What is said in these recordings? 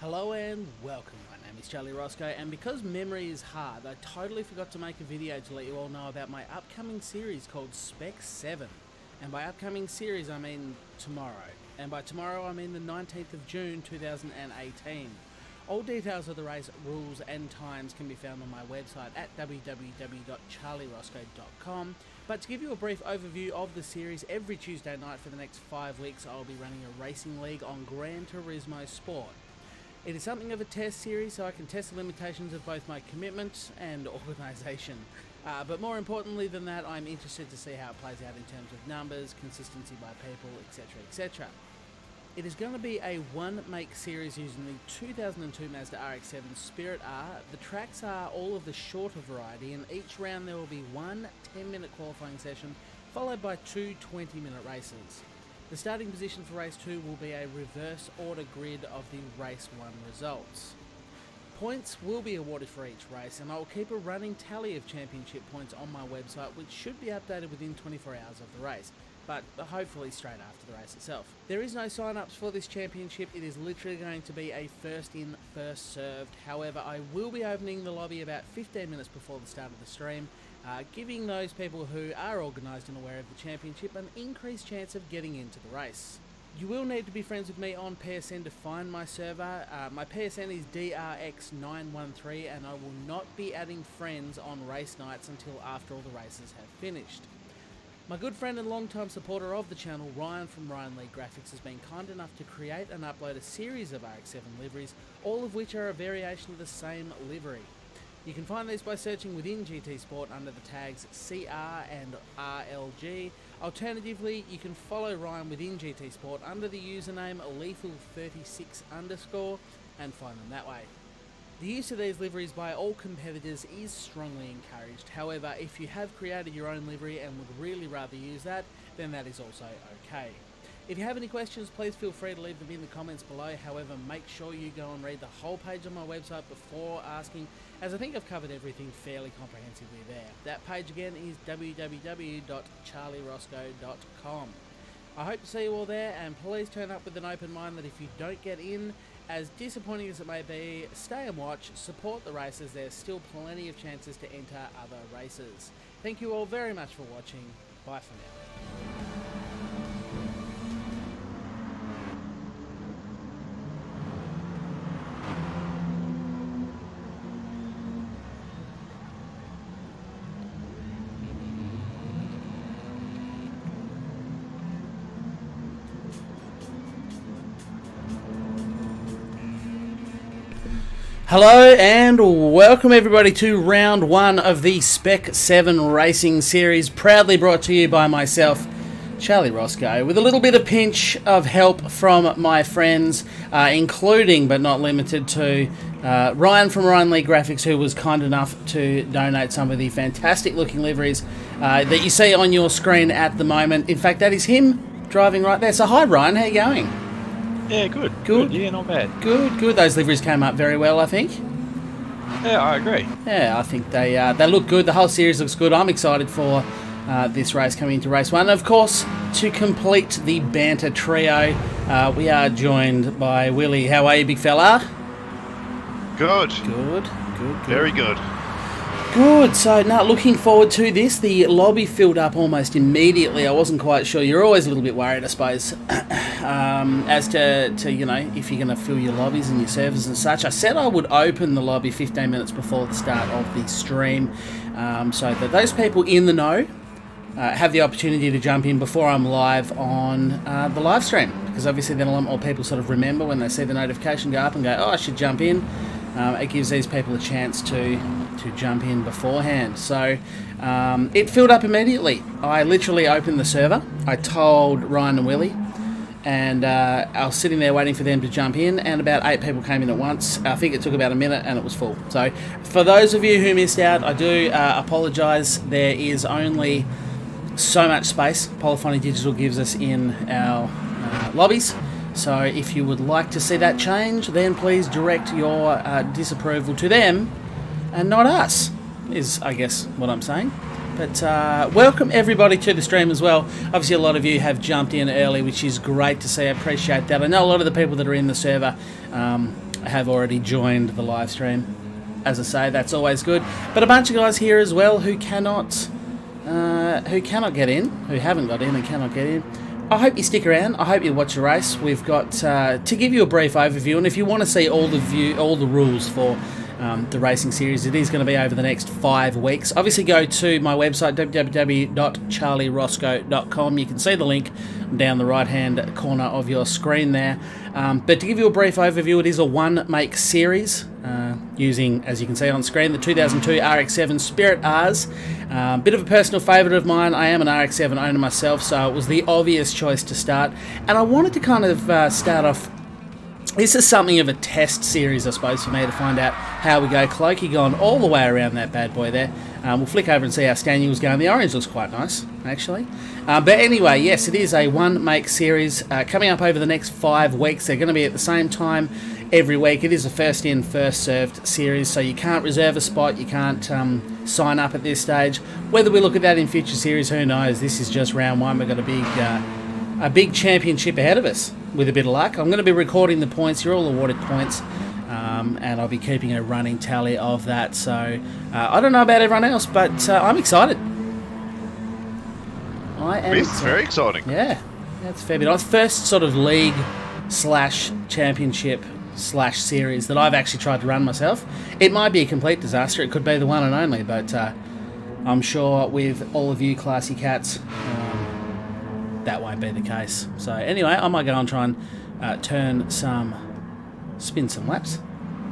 Hello and welcome, my name is Charlie Roscoe, and because memory is hard, I totally forgot to make a video to let you all know about my upcoming series called Spec 7. And by upcoming series I mean tomorrow, and by tomorrow I mean the 19th of June 2018. All details of the race, rules and times can be found on my website at www.charlieroscoe.com. But to give you a brief overview of the series, every Tuesday night for the next 5 weeks I'll be running a racing league on Gran Turismo Sport. It is something of a test series, so I can test the limitations of both my commitment and organisation. But more importantly than that, I'm interested to see how it plays out in terms of numbers, consistency by people, etc, etc. It is going to be a one-make series using the 2002 Mazda RX-7 Spirit R. The tracks are all of the shorter variety, and each round there will be one 10-minute qualifying session, followed by two 20-minute races. The starting position for race 2 will be a reverse order grid of the race 1 results. Points will be awarded for each race, and I will keep a running tally of championship points on my website, which should be updated within 24 hours of the race, but hopefully straight after the race itself. There is no sign-ups for this championship. It is literally going to be a first in, first served. However, I will be opening the lobby about 15 minutes before the start of the stream, giving those people who are organised and aware of the championship an increased chance of getting into the race. You will need to be friends with me on PSN to find my server. My PSN is DRX913, and I will not be adding friends on race nights until after all the races have finished. My good friend and long-time supporter of the channel, Ryan from Ryan Lee Graphics, has been kind enough to create and upload a series of RX-7 liveries, all of which are a variation of the same livery. You can find these by searching within GT Sport under the tags CR and RLG. Alternatively, you can follow Ryan within GT Sport under the username lethal36_ and find them that way. The use of these liveries by all competitors is strongly encouraged. However, if you have created your own livery and would really rather use that, then that is also okay. If you have any questions, please feel free to leave them in the comments below. However, make sure you go and read the whole page on my website before asking, as I think I've covered everything fairly comprehensively there. That page again is www.charlieroscoe.com. I hope to see you all there, and please turn up with an open mind that if you don't get in, as disappointing as it may be, stay and watch, support the races. There's still plenty of chances to enter other races. Thank you all very much for watching. Bye for now. Hello and welcome everybody to round 1 of the Spec 7 racing series, proudly brought to you by myself, Charlie Roscoe, with a little bit of pinch of help from my friends, including but not limited to Ryan from Ryan Lee Graphics, who was kind enough to donate some of the fantastic looking liveries that you see on your screen at the moment. In fact, that is him driving right there. So hi Ryan, how you going? Yeah, good. Good. Yeah, not bad. Good, good. Those liveries came up very well, I think. Yeah, I agree. Yeah, I think they look good. The whole series looks good. I'm excited for this race coming into race 1. Of course, to complete the banter trio, we are joined by Willie. How are you, big fella? Good. Good, good. Very good. Good. So, now looking forward to this. The lobby filled up almost immediately. I wasn't quite sure. You're always a little bit worried, I suppose, as to you know, if you're going to fill your lobbies and your servers and such. I said I would open the lobby 15 minutes before the start of the stream, so that those people in the know have the opportunity to jump in before I'm live on the live stream, because obviously then a lot more people sort of remember when they see the notification go up and go, oh, I should jump in. It gives these people a chance to jump in beforehand. So it filled up immediately. I literally opened the server. I told Ryan and Willie, and I was sitting there waiting for them to jump in, and about 8 people came in at once. I think it took about a minute and it was full. So for those of you who missed out, I do apologise. There is only so much space Polyphony Digital gives us in our lobbies. So if you would like to see that change, then please direct your disapproval to them and not us, is I guess what I'm saying. But welcome everybody to the stream as well. Obviously a lot of you have jumped in early, which is great to see. I appreciate that. I know a lot of the people that are in the server have already joined the live stream. As I say, that's always good. But a bunch of guys here as well who cannot get in, who haven't got in and cannot get in. I hope you stick around. I hope you watch the race. We've got to give you a brief overview, and if you want to see all the rules for the racing series, it is going to be over the next 5 weeks. Obviously, go to my website www.charlieroscoe.com. You can see the link down the right-hand corner of your screen there. But to give you a brief overview, it is a one-make series using, as you can see on screen, the 2002 RX-7 Spirit Rs. Bit of a personal favourite of mine. I am an RX-7 owner myself, so it was the obvious choice to start. And I wanted to kind of start off. This is something of a test series, I suppose, for me to find out how we go. Clokey gone all the way around that bad boy there. We'll flick over and see how Staniel's going. The orange looks quite nice, actually. But anyway, yes, it is a one-make series coming up over the next 5 weeks. They're going to be at the same time every week. It is a first-in, first-served series, so you can't reserve a spot. You can't sign up at this stage. Whether we look at that in future series, who knows? This is just round one. We've got a big championship ahead of us with a bit of luck. I'm going to be recording the points. You're all awarded points, and I'll be keeping a running tally of that. So I don't know about everyone else, but I'm excited. I am. It's very exciting. Yeah, that's a fair bit. It's first sort of league / championship / series that I've actually tried to run myself. It might be a complete disaster. It could be the one and only, but I'm sure with all of you classy cats, that won't be the case. So anyway, I might go and try and spin some laps.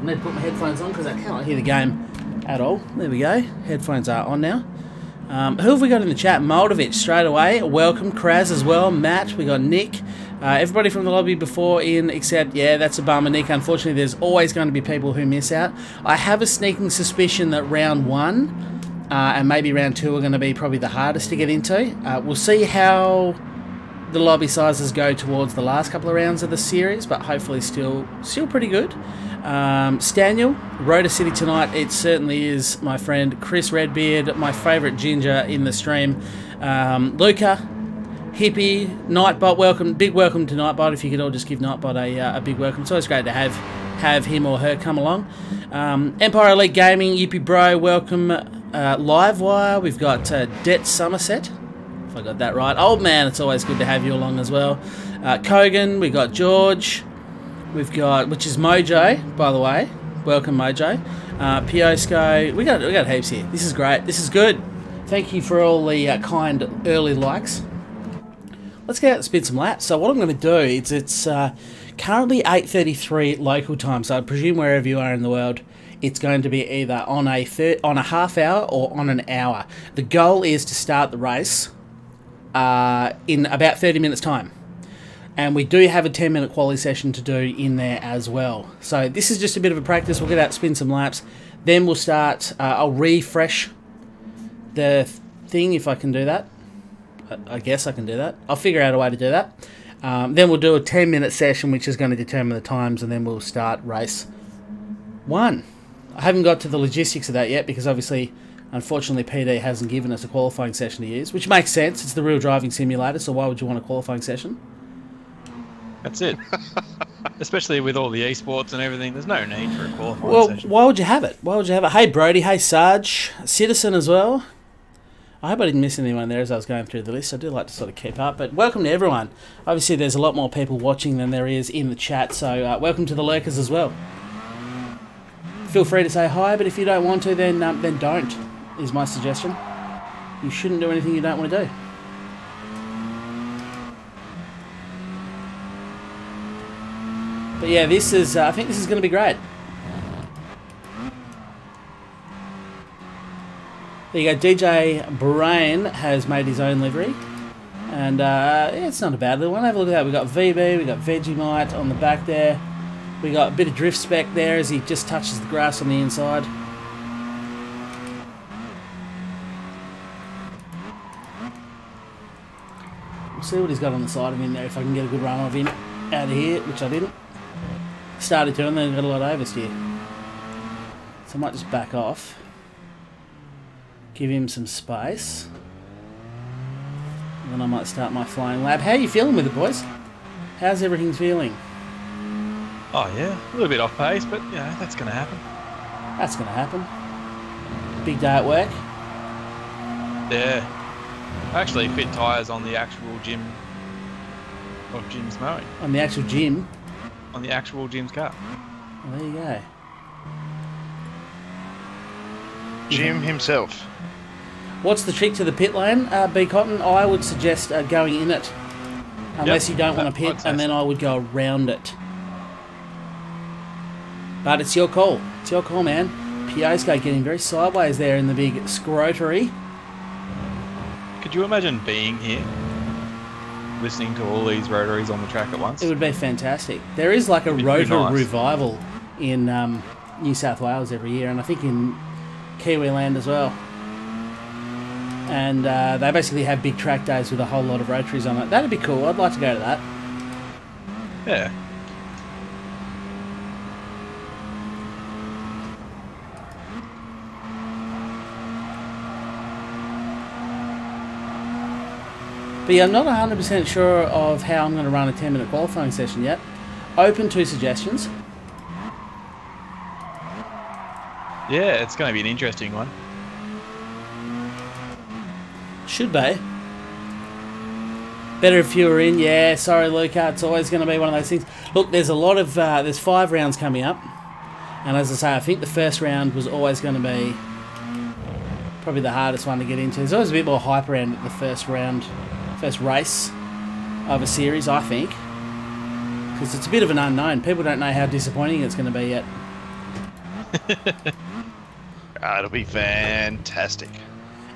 I need to put my headphones on because I cannot hear the game at all. There we go. Headphones are on now. Who have we got in the chat? Moldovich straight away. Welcome. Kraz as well. Matt. We got Nick. Everybody from the lobby before in, except, yeah, that's a bummer, Nick. Unfortunately, there's always going to be people who miss out. I have a sneaking suspicion that round 1 and maybe round 2 are going to be probably the hardest to get into. We'll see how the lobby sizes go towards the last couple of rounds of the series, but hopefully still pretty good. Staniel, Rotor City tonight, it certainly is, my friend. Chris Redbeard, my favourite ginger in the stream. Luca, Hippie, Nightbot, welcome, big welcome to Nightbot. If you could all just give Nightbot a big welcome. It's always great to have him or her come along. Empire Elite Gaming, Yippee Bro, welcome. Livewire, we've got Det Somerset. If I got that right. Old man, it's always good to have you along as well. Kogan, we got George. We've got, which is Mojo, by the way. Welcome, Mojo. Piosco. We got heaps here. This is great. This is good. Thank you for all the kind early likes. Let's get out and spin some laps. So what I'm going to do is it's currently 8:33 local time. So I presume wherever you are in the world, it's going to be either on a half hour or on an hour. The goal is to start the race in about 30 minutes time, and we do have a 10-minute quali session to do in there as well. So this is just a bit of a practice. We'll get out, spin some laps, then we'll start. I'll refresh the thing if I can do that. I guess I can do that. I'll figure out a way to do that. Then we'll do a 10-minute session, which is going to determine the times, and then we'll start race 1. I haven't got to the logistics of that yet because obviously, unfortunately, PD hasn't given us a qualifying session to use, which makes sense. It's the real driving simulator, so why would you want a qualifying session? That's it. Especially with all the esports and everything, there's no need for a qualifying session. Why would you have it? Why would you have it? Hey, Brody. Hey, Sarge. Citizen as well. I hope I didn't miss anyone there as I was going through the list. I do like to sort of keep up, but welcome to everyone. Obviously, there's a lot more people watching than there is in the chat, so welcome to the lurkers as well. Feel free to say hi, but if you don't want to, then don't, is my suggestion. You shouldn't do anything you don't want to do. But yeah, this is, I think this is going to be great. There you go, DJ Brain has made his own livery. And yeah, it's not a bad little one. Have a look at that. We've got VB, we've got Vegemite on the back there. We got a bit of drift spec there as he just touches the grass on the inside. We'll see what he's got on the side of him there, if I can get a good run of him out of here, which I didn't. Started to, and then got a lot of oversteer. So I might just back off. Give him some space. And then I might start my flying lap. How are you feeling with it, boys? How's everything feeling? Oh yeah, a little bit off pace, but you know that's going to happen. That's going to happen. Big day at work. Yeah, I actually fit tyres on the actual gym of Jim's mowing. On the actual gym. On the actual Jim's car. Well, there you go. Jim himself. What's the trick to the pit lane, B Cotton? I would suggest going in it, unless you don't want to pit, and then I would go around it. But it's your call. It's your call, man. Piosco getting very sideways there in the big scrotary. Could you imagine being here, listening to all these rotaries on the track at once? It would be fantastic. There is like a rotor revival in New South Wales every year, and I think in Kiwiland as well. And they basically have big track days with a whole lot of rotaries on it. That'd be cool. I'd like to go to that. Yeah. But yeah, I'm not 100% sure of how I'm going to run a 10-minute qualifying session yet. Open to suggestions. Yeah, it's going to be an interesting one. Should be. Better if you were in. Yeah, sorry, Luca. It's always going to be one of those things. Look, there's a lot of... there's 5 rounds coming up. And as I say, I think the first round was always going to be probably the hardest one to get into. There's always a bit more hype around the first round, first race of a series, I think. Because it's a bit of an unknown. People don't know how disappointing it's going to be yet. It'll be fantastic.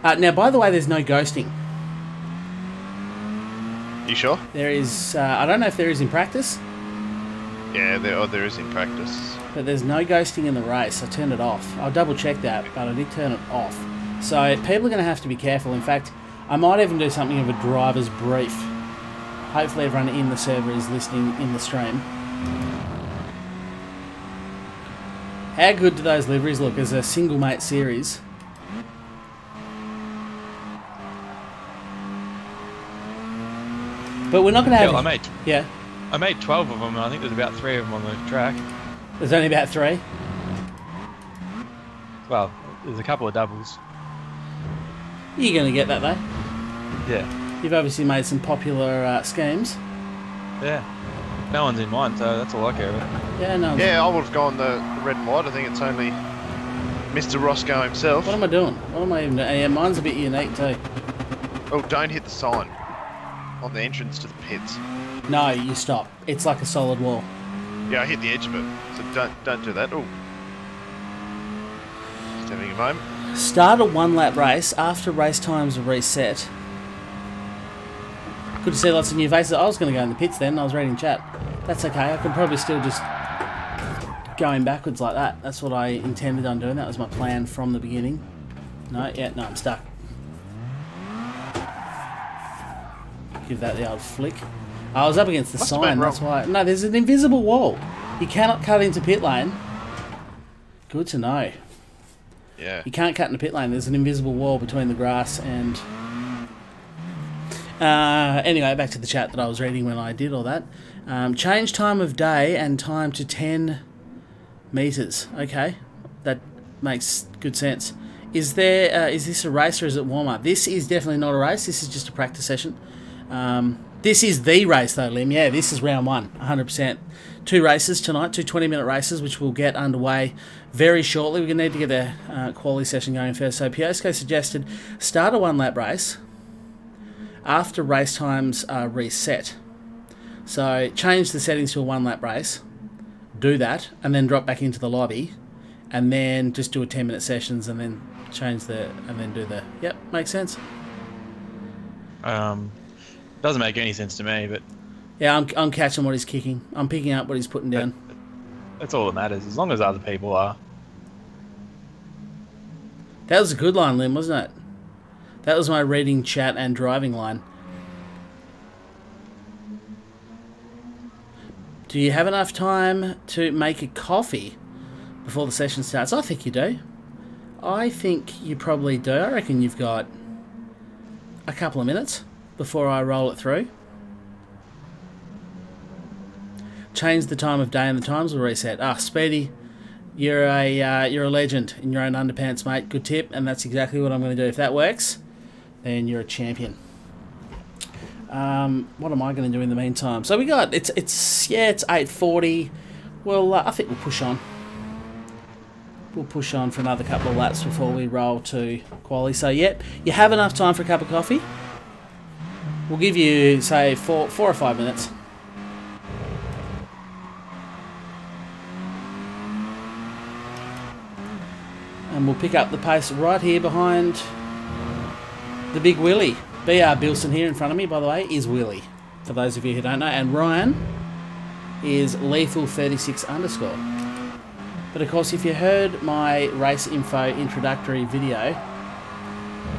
Now, by the way, there's no ghosting. You sure? There is... I don't know if there is in practice. Yeah, there is in practice. But there's no ghosting in the race. I turned it off. I'll double check that, but I did turn it off. So people are going to have to be careful. In fact, I might even do something of a driver's brief. Hopefully everyone in the server is listening in the stream. How good do those liveries look as a single mate series? But we're not going to have... I made 12 of them, and I think there's about 3 of them on the track. There's only about 3? Well, there's a couple of doubles. You're going to get that, though. Yeah. You've obviously made some popular schemes. Yeah. No one's in mine, so that's all I care about. Yeah, no. Yeah, I would have gone the red and white. I think it's only Mr. Roscoe himself. What am I doing? What am I even doing? Yeah, mine's a bit unique, too. Oh, don't hit the sign on the entrance to the pits. No, you stop. It's like a solid wall. Yeah, I hit the edge of it, so don't do that. Oh, just having a moment. Start a 1-lap race after race times are reset. Good to see lots of new faces. I was going to go in the pits then. I was reading chat. That's okay. I could probably still just going backwards like that. That's what I intended on doing. That was my plan from the beginning. No, I'm stuck. Give that the old flick. I was up against the sign, that's why. No, there's an invisible wall. You cannot cut into pit lane. Good to know. Yeah. You can't cut into pit lane. There's an invisible wall between the grass and... anyway, back to the chat that I was reading when I did all that. Change time of day and time to 10 metres. Okay, that makes good sense. Is this a race or is it warm-up? This is definitely not a race. This is just a practice session. This is the race though, Lim. Yeah, this is round 1, 100%. 2 races tonight, 2 20-minute races, which will get underway very shortly. We're going to need to get the quality session going first. So Piosco suggested start a 1-lap race after race times are reset. So change the settings to a 1-lap race, do that, and then drop back into the lobby, and then just do a 10-minute sessions, and then do the... Yep, makes sense. Doesn't make any sense to me, but... Yeah, I'm catching what he's kicking. I'm picking up what he's putting down. That's all that matters, as long as other people are. That was a good line, Lim, wasn't it? That was my reading, chat, and driving line. Do you have enough time to make a coffee before the session starts? I think you do. I think you probably do. I reckon you've got a couple of minutes before I roll it through. change the time of day and the times will reset. Ah, Speedy, you're a legend in your own underpants, mate. Good tip, and that's exactly what I'm going to do. If that works, then you're a champion. What am I going to do in the meantime? So we got it's 8:40. Well, I think we'll push on. We'll push on for another couple of laps before we roll to quali. So, yep, you have enough time for a cup of coffee. We'll give you, say, 4 or 5 minutes. And we'll pick up the pace right here behind the big Willie. BR Bilson here in front of me, by the way, is Willie, for those of you who don't know. And Ryan is Lethal36_. But of course, if you heard my race info introductory video,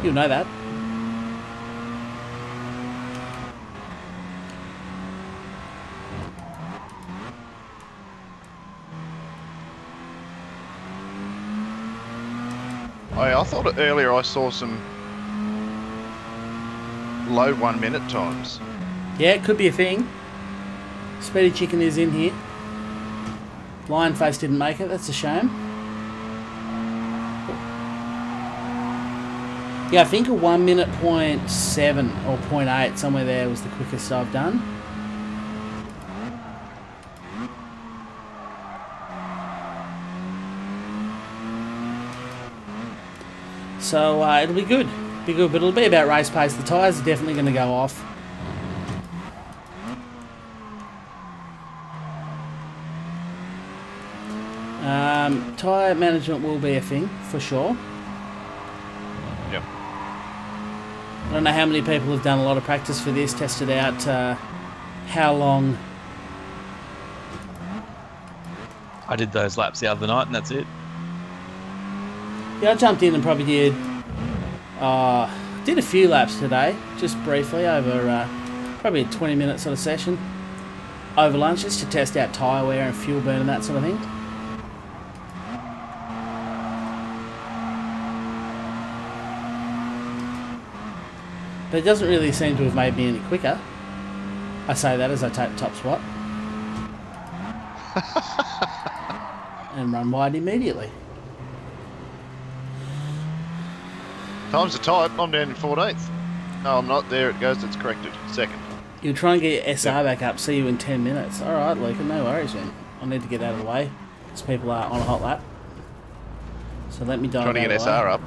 you'll know that. I thought earlier I saw some low 1 minute times. Yeah, it could be a thing. Speedy Chicken is in here. Lionface didn't make it, that's a shame. Yeah, I think a 1 minute .7 or .8, somewhere there was the quickest I've done. So it'll be good. But it'll be about race pace. The tyres are definitely going to go off. Tyre management will be a thing, for sure. Yep. I don't know how many people have done a lot of practice for this, tested out how long. I did those laps the other night and that's it. Yeah, I jumped in and probably did a few laps today, just briefly over probably a 20-minute sort of session over lunch, just to test out tyre wear and fuel burn and that sort of thing. But it doesn't really seem to have made me any quicker. I say that as I take the top spot. And run wide immediately. Times are tight. I'm down in 14th. No, I'm not. There it goes. It's corrected. Second. You'll try and get your SR back up. See you in 10 minutes. Alright, Luke. No worries, man. I need to get out of the way because people are on a hot lap. So let me dive Trying to get SR up.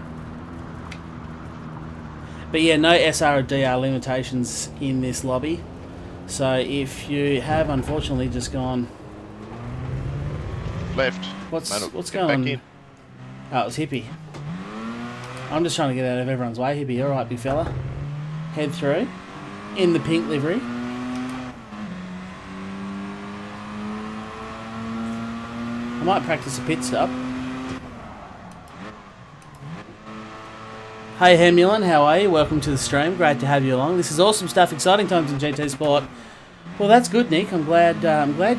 But yeah, no SR or DR limitations in this lobby. So if you have unfortunately just gone Left. What's going back on? in. Oh, it's Hippie. I'm just trying to get out of everyone's way, Hippie. Alright, big fella. Head through. In the pink livery. I might practice a pit stop. Hey Hemulan, how are you? Welcome to the stream. Great to have you along. This is awesome stuff. Exciting times in GT Sport. Well, that's good, Nick. I'm glad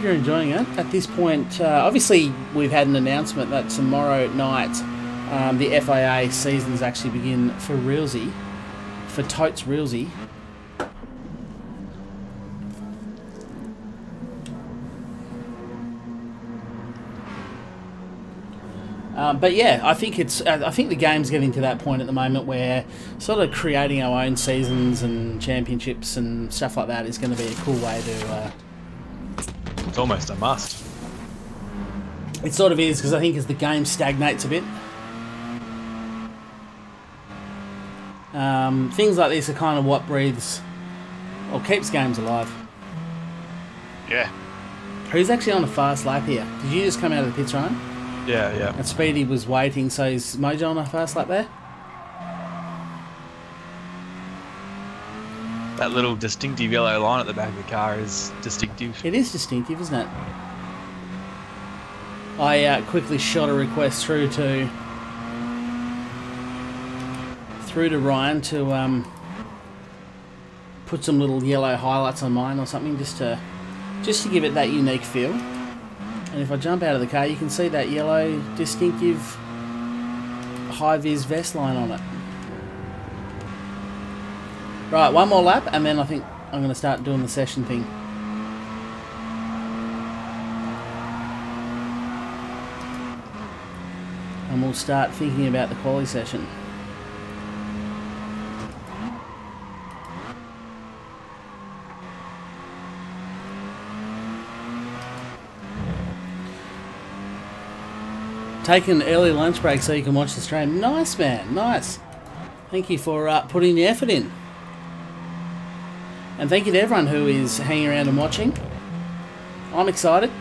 you're enjoying it. At this point, obviously, we've had an announcement that tomorrow night the FIA seasons actually begin for Realsy, for Totes Realsy. But yeah, I think the game's getting to that point at the moment where sort of creating our own seasons and championships and stuff like that is going to be a cool way to. It's almost a must. It sort of is, because I think as the game stagnates a bit, things like this are kind of what breathes or keeps games alive. Yeah. Who's actually on a fast lap here? Did you just come out of the pits, Ryan? Yeah, yeah. And Speedy was waiting, so is Mojo on a fast lap there? That little distinctive yellow line at the back of the car is distinctive. It is distinctive, isn't it? I quickly shot a request through to Ryan to put some little yellow highlights on mine or something, just to give it that unique feel. And if I jump out of the car, you can see that yellow distinctive high-vis vest line on it. Right, one more lap, and then I think I'm going to start doing the session thing. and we'll start thinking about the quali session. Take an early lunch break so you can watch the stream. Nice, man. Nice. Thank you for putting the effort in. And thank you to everyone who is hanging around and watching. I'm excited.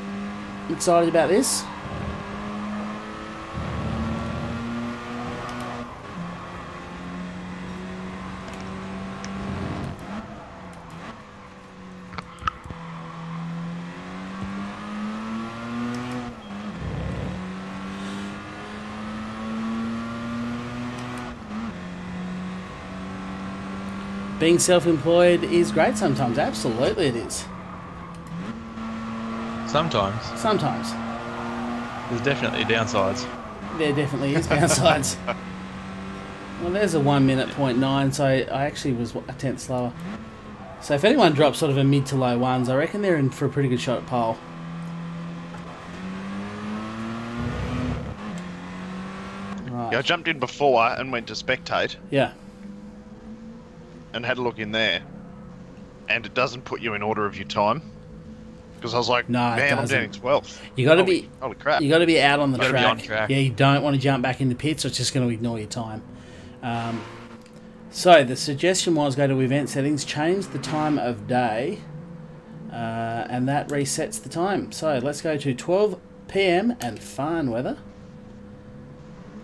I'm excited about this. Being self-employed is great sometimes. Absolutely it is. Sometimes. Sometimes. There's definitely downsides. There definitely is downsides. Well, there's a 1 minute 0.9, so I actually was a tenth slower. So if anyone drops sort of a mid to low ones, I reckon they're in for a pretty good shot at pole. Right. Yeah, I jumped in before and went to spectate. Yeah. And had a look in there, and it doesn't put you in order of your time, because I was like, no, man, I'm down in 12th. You got to be, holy crap! You got to be out on the track. track. Be on track. Yeah, you don't want to jump back into pits, or it's just going to ignore your time. So the suggestion was go to event settings, change the time of day, and that resets the time. So let's go to 12 PM and fine weather.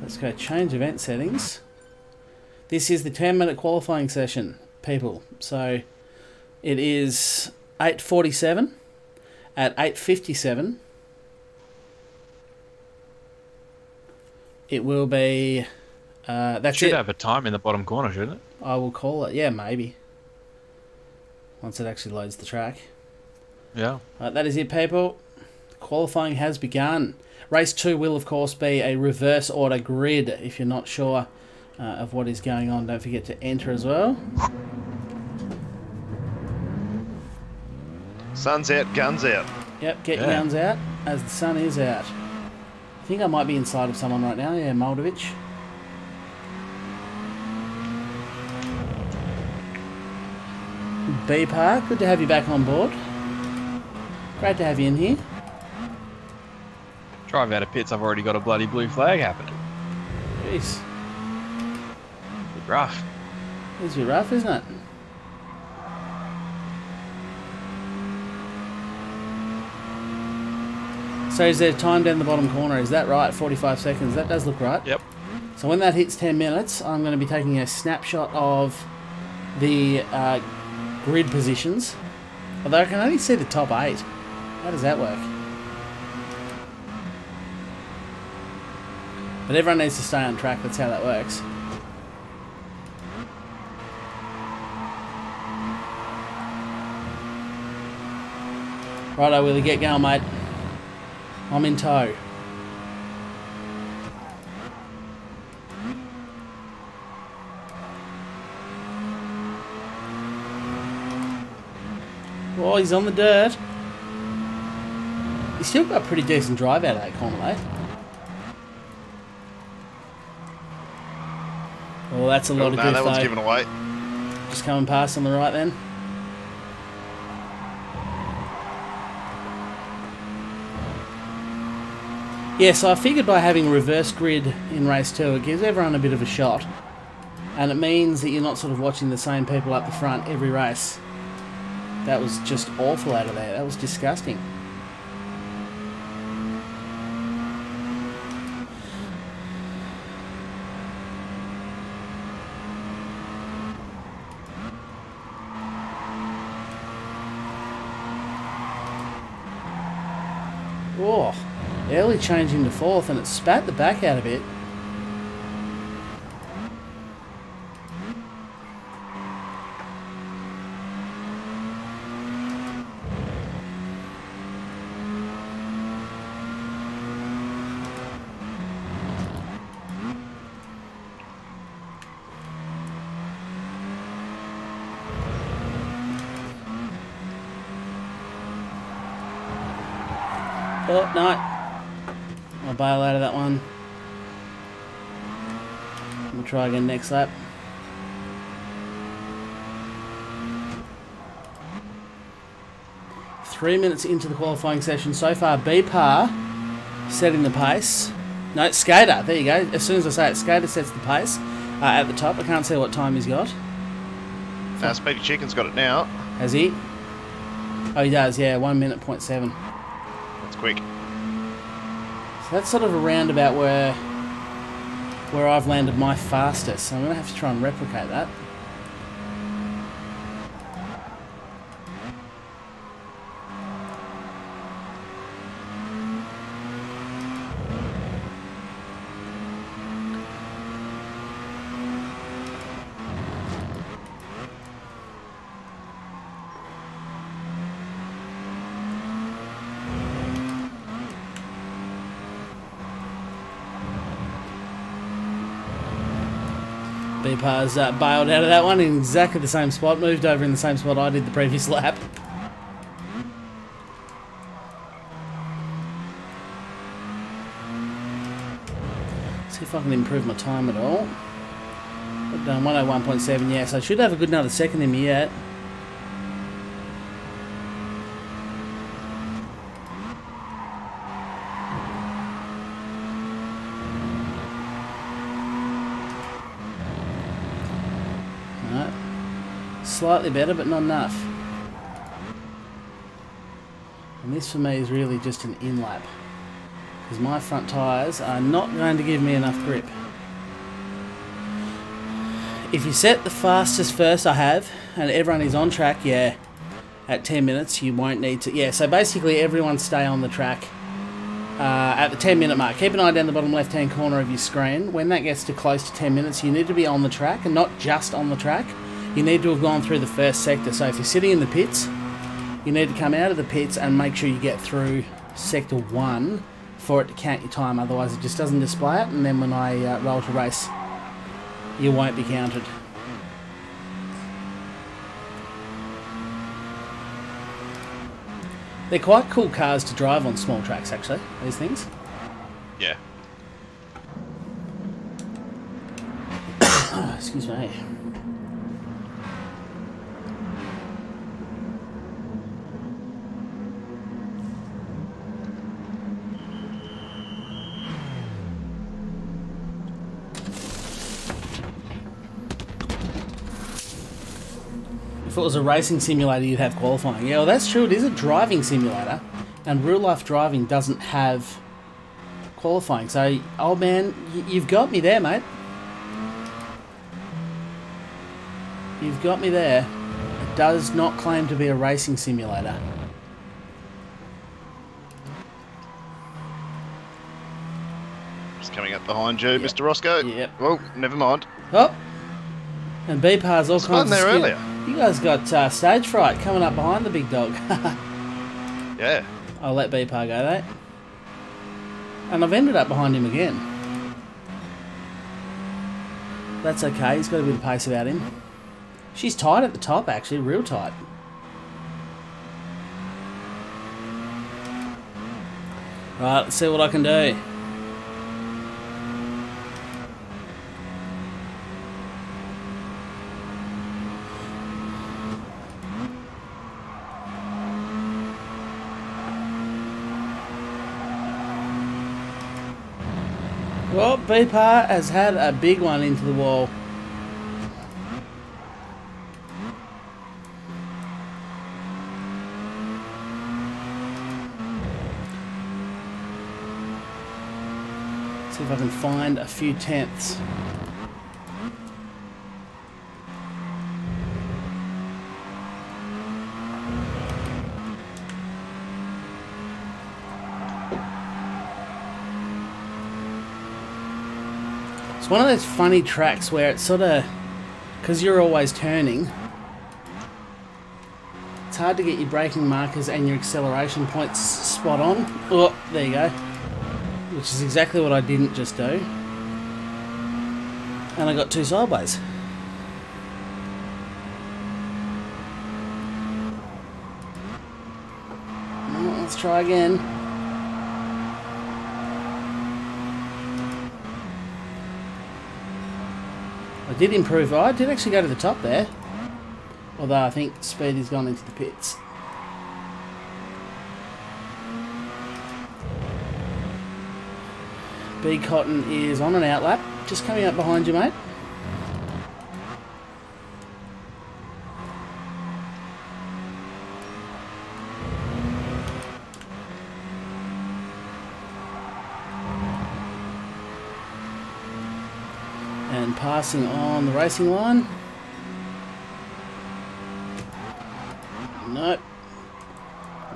Let's go change event settings. This is the 10-minute qualifying session, people. So it is 8:47. At 8:57, it will be. That's should it. have a time in the bottom corner, shouldn't it? I will call it. Yeah, maybe. Once it actually loads the track. Yeah. That is it, people. Qualifying has begun. Race 2 will, of course, be a reverse order grid. If you're not sure of what is going on, don't forget to enter as well. Sun's out, guns out. Yep, get your guns out as the sun is out. I think I might be inside of someone right now. Yeah, Moldovich. B Park, good to have you back on board. Great to have you in here. Drive out of pits, I've already got a bloody blue flag happening. Jeez. Bit rough. It's a bit rough, isn't it? So is there time down the bottom corner? Is that right? 45 seconds. That does look right. Yep. So when that hits 10 minutes, I'm going to be taking a snapshot of the grid positions. Although I can only see the top 8. How does that work? But everyone needs to stay on track. That's how that works. Righto, Willie, get going, mate. I'm in tow. Oh, he's on the dirt. He's still got a pretty decent drive out of that corner, mate. Oh, that's a lot of no, goof, that one's though. given away. Just coming past on the right then. Yeah, so I figured by having a reverse grid in race 2, it gives everyone a bit of a shot. And it means that you're not sort of watching the same people up the front every race. That was just awful out of there. That was disgusting. Oh, early change into 4th, and it spat the back out a bit. Oh, no. I'll bail out of that one. We'll try again next lap. Three minutes into the qualifying session so far. B-Par setting the pace. No, Skater. There you go. As soon as I say it, Skater sets the pace at the top. I can't see what time he's got. Speedy Chicken's got it now. Has he? Oh, he does, yeah. 1 minute, 0.7. That's quick. So that's sort of a roundabout where I've landed my fastest. So I'm going to have to try and replicate that. B-Par's bailed out of that one in exactly the same spot, moved over in the same spot I did the previous lap. See if I can improve my time at all. I've done 101.7, yes, I should have a good another second in me yet. Slightly better, but not enough. And this for me is really just an in-lap, because my front tyres are not going to give me enough grip. If you set the fastest first I have, and everyone is on track, yeah, at 10 minutes, you won't need to... Yeah, so basically everyone stay on the track at the 10-minute mark. Keep an eye down the bottom left-hand corner of your screen. When that gets to close to 10 minutes, you need to be on the track, and not just on the track. You need to have gone through the first sector. So if you're sitting in the pits, you need to come out of the pits and make sure you get through sector 1 for it to count your time. Otherwise it just doesn't display it, and then when I roll to race, you won't be counted. They're quite cool cars to drive on small tracks, actually, these things. Yeah. Excuse me. If it was a racing simulator, you'd have qualifying. Yeah, well, that's true. It is a driving simulator, and real-life driving doesn't have qualifying. So, old man, you've got me there, mate. You've got me there. It does not claim to be a racing simulator. Just coming up behind you, Yep. Mr. Roscoe. Yep. Oh, never mind. Oh! And B-Par's all kinds of there skin. earlier. You guys got stage fright coming up behind the big dog. Yeah. I'll let B-Par go, though. And I've ended up behind him again. That's okay, he's got a bit of pace about him. She's tight at the top, actually, real tight. Right, let's see what I can do. Well, B-Par has had a big one into the wall. See if I can find a few tenths. It's one of those funny tracks where it's sort of, because you're always turning, it's hard to get your braking markers and your acceleration points spot on. Oh, there you go. Which is exactly what I didn't just do. And I got two sideways. Well, let's try again. I did improve. I did actually go to the top there. Although I think Speedy's gone into the pits. B Cotton is on an outlap. Just coming up behind you, mate. And passing on the racing line. Nope.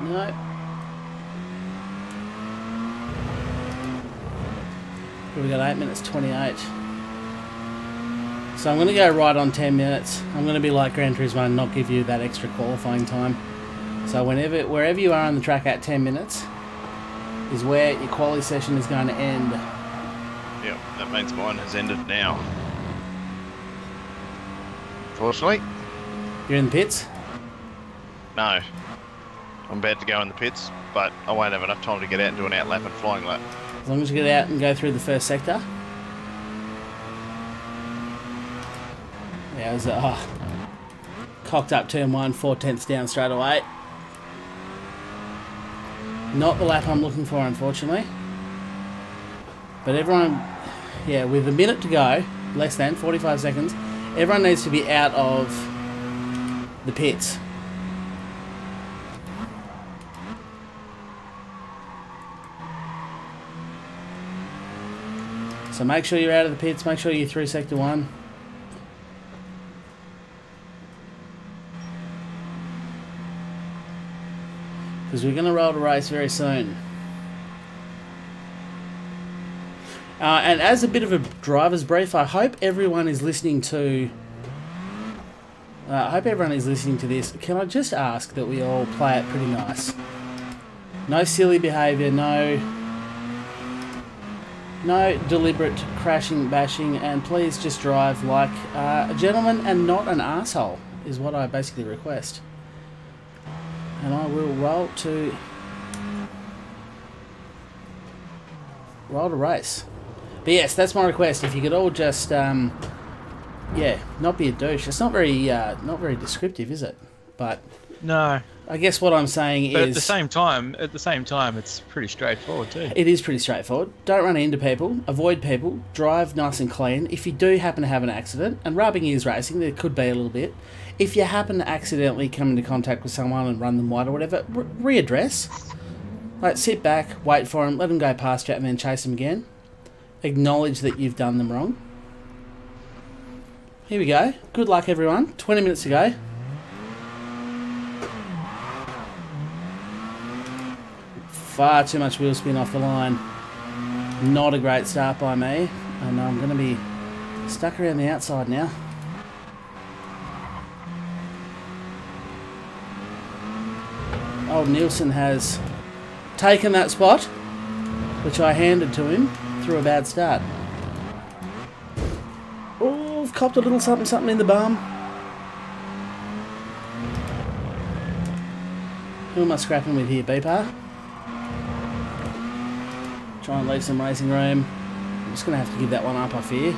Nope. We've got 8 minutes 28. So I'm going to go right on 10 minutes. I'm going to be like Gran Turismo and not give you that extra qualifying time. So wherever you are on the track at 10 minutes is where your quali session is going to end. Yep, that means mine has ended now. Fortunately. You're in the pits? No. I'm about to go in the pits, but I won't have enough time to get out and do an outlap and flying lap. As long as you get out and go through the first sector. Yeah, it was cocked up turn 1, 4/10 down straight away. Not the lap I'm looking for, unfortunately. But everyone, yeah, with a minute to go, less than 45 seconds, everyone needs to be out of the pits. So make sure you're out of the pits, make sure you're through sector 1. Because we're going to roll the race very soon. And as a bit of a driver's brief, I hope everyone is listening to... this. Can I just ask that we all play it pretty nice? No silly behaviour, no deliberate crashing, bashing, and please just drive like a gentleman and not an asshole, is what I basically request. And I will roll to race. But yes, that's my request. If you could all just, yeah, not be a douche. It's not very descriptive, is it? But No. I guess what I'm saying But is... at the same time, it's pretty straightforward too. It is pretty straightforward. Don't run into people. Avoid people. Drive nice and clean. If you do happen to have an accident, and rubbing is racing, there could be a little bit. If you happen to accidentally come into contact with someone and run them wide or whatever, readdress. Like, sit back, wait for them, let them go past you, and then chase them again. Acknowledge that you've done them wrong. Here we go. Good luck, everyone. 20 minutes to go. Far too much wheel spin off the line. Not a great start by me. And I'm going to be stuck around the outside now. Old Nielsen has taken that spot, which I handed to him through a bad start. Oh, I've copped a little something in the bum. Who am I scrapping with here, Beepar? Try and leave some racing room. I'm just going to have to give that one up, I fear.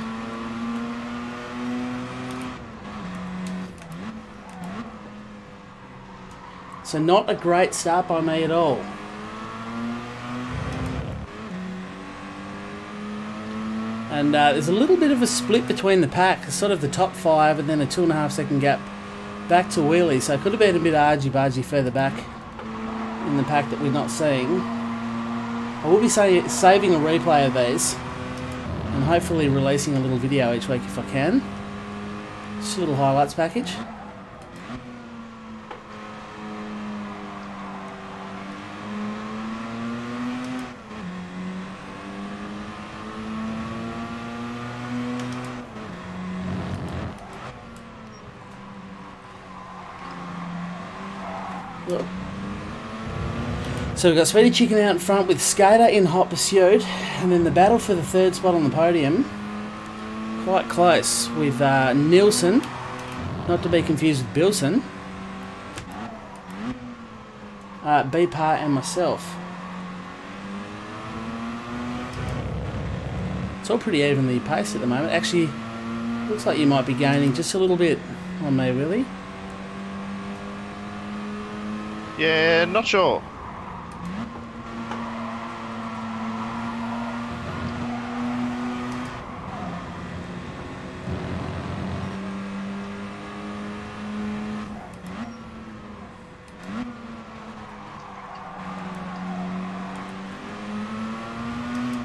So not a great start by me at all. And there's a little bit of a split between the pack, sort of the top 5 and then a 2.5 second gap back to Wheelie. So it could have been a bit argy-bargy further back in the pack that we're not seeing. I will be saving a replay of these and hopefully releasing a little video each week if I can. Just a little highlights package. Look. So we've got Speedy Chicken out in front with Skater in hot pursuit, and then the battle for the 3rd spot on the podium, quite close, with Nielsen, not to be confused with Bilson, Beepar and myself. It's all pretty evenly paced at the moment. Actually, Looks like you might be gaining just a little bit on me, Willie. Yeah, not sure.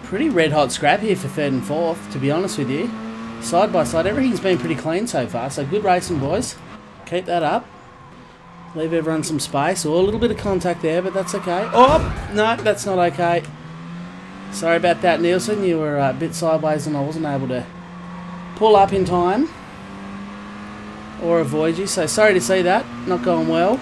Pretty red hot scrap here for 3rd and 4th, to be honest with you. Side by side, everything's been pretty clean so far, so good racing, boys. Keep that up. Leave everyone some space. Oh, a little bit of contact there, but that's okay. Oh, no, that's not okay. Sorry about that, Nielsen. You were a bit sideways and I wasn't able to pull up in time or avoid you, so sorry to see that. Not going well.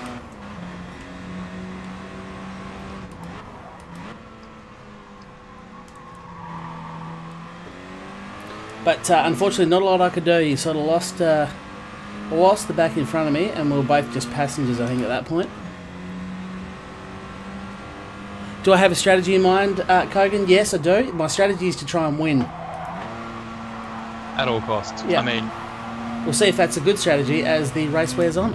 But unfortunately, not a lot I could do. You sort of lost the back in front of me, and we were both just passengers, I think, at that point. Do I have a strategy in mind, Kogan? Yes, I do. My strategy is to try and win. At all costs. Yeah. I mean, we'll see if that's a good strategy as the race wears on.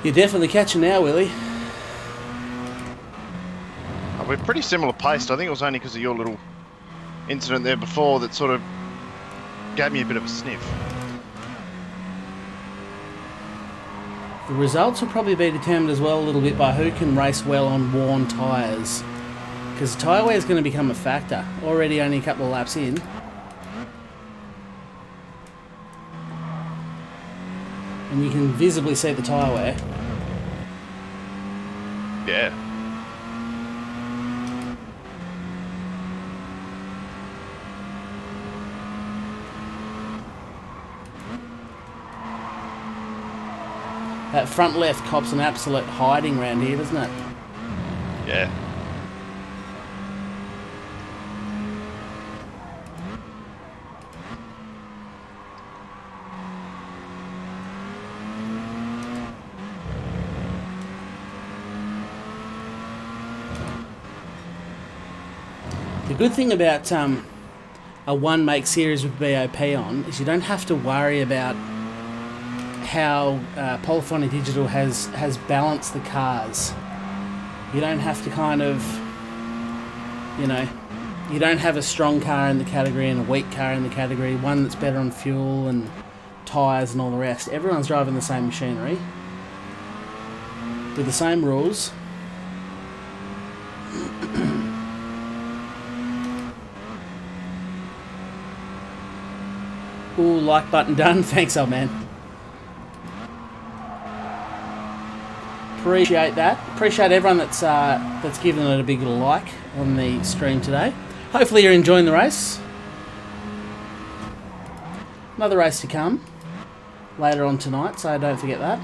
You're definitely catching now, Willie. We're pretty similar paced. I think it was only because of your little incident there before that sort of gave me a bit of a sniff. The results will probably be determined as well a little bit by who can race well on worn tyres. Because tyre wear is going to become a factor. Already only a couple of laps in. And you can visibly see the tyre wear. Yeah. That front left cops an absolute hiding round here, doesn't it? Yeah. The good thing about a one-make series with BOP on is you don't have to worry about how Polyphony Digital has balanced the cars. You don't have to kind of, you know, you don't have a strong car in the category and a weak car in the category, one that's better on fuel and tyres and all the rest. Everyone's driving the same machinery with the same rules. Ooh, like button done. Thanks, old man. Appreciate that. Appreciate everyone that's given it a big little like on the stream today. Hopefully you're enjoying the race. Another race to come later on tonight, so don't forget that.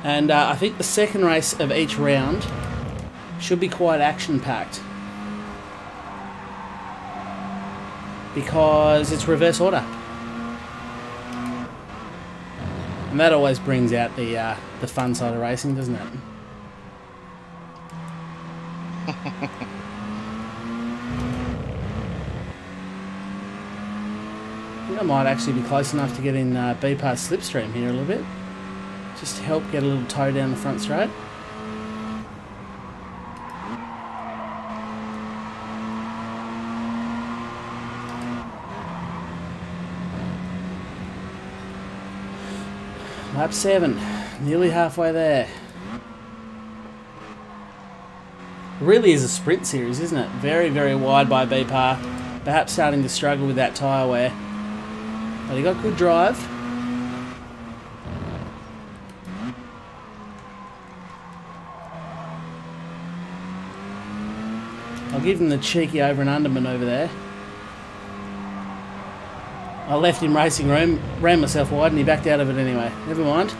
And I think the second race of each round should be quite action-packed. Because it's reverse order. And that always brings out the fun side of racing, doesn't it? I think I might actually be close enough to get in B-Pass slipstream here a little bit. Just to help get a little toe down the front straight. Lap 7, nearly halfway there. It really is a sprint series, isn't it? Very, very wide by B-Par. Perhaps starting to struggle with that tyre wear. But he got good drive. I'll give him the cheeky over and under manoeuvre there. I left him racing room, ran myself wide and he backed out of it anyway. Never mind.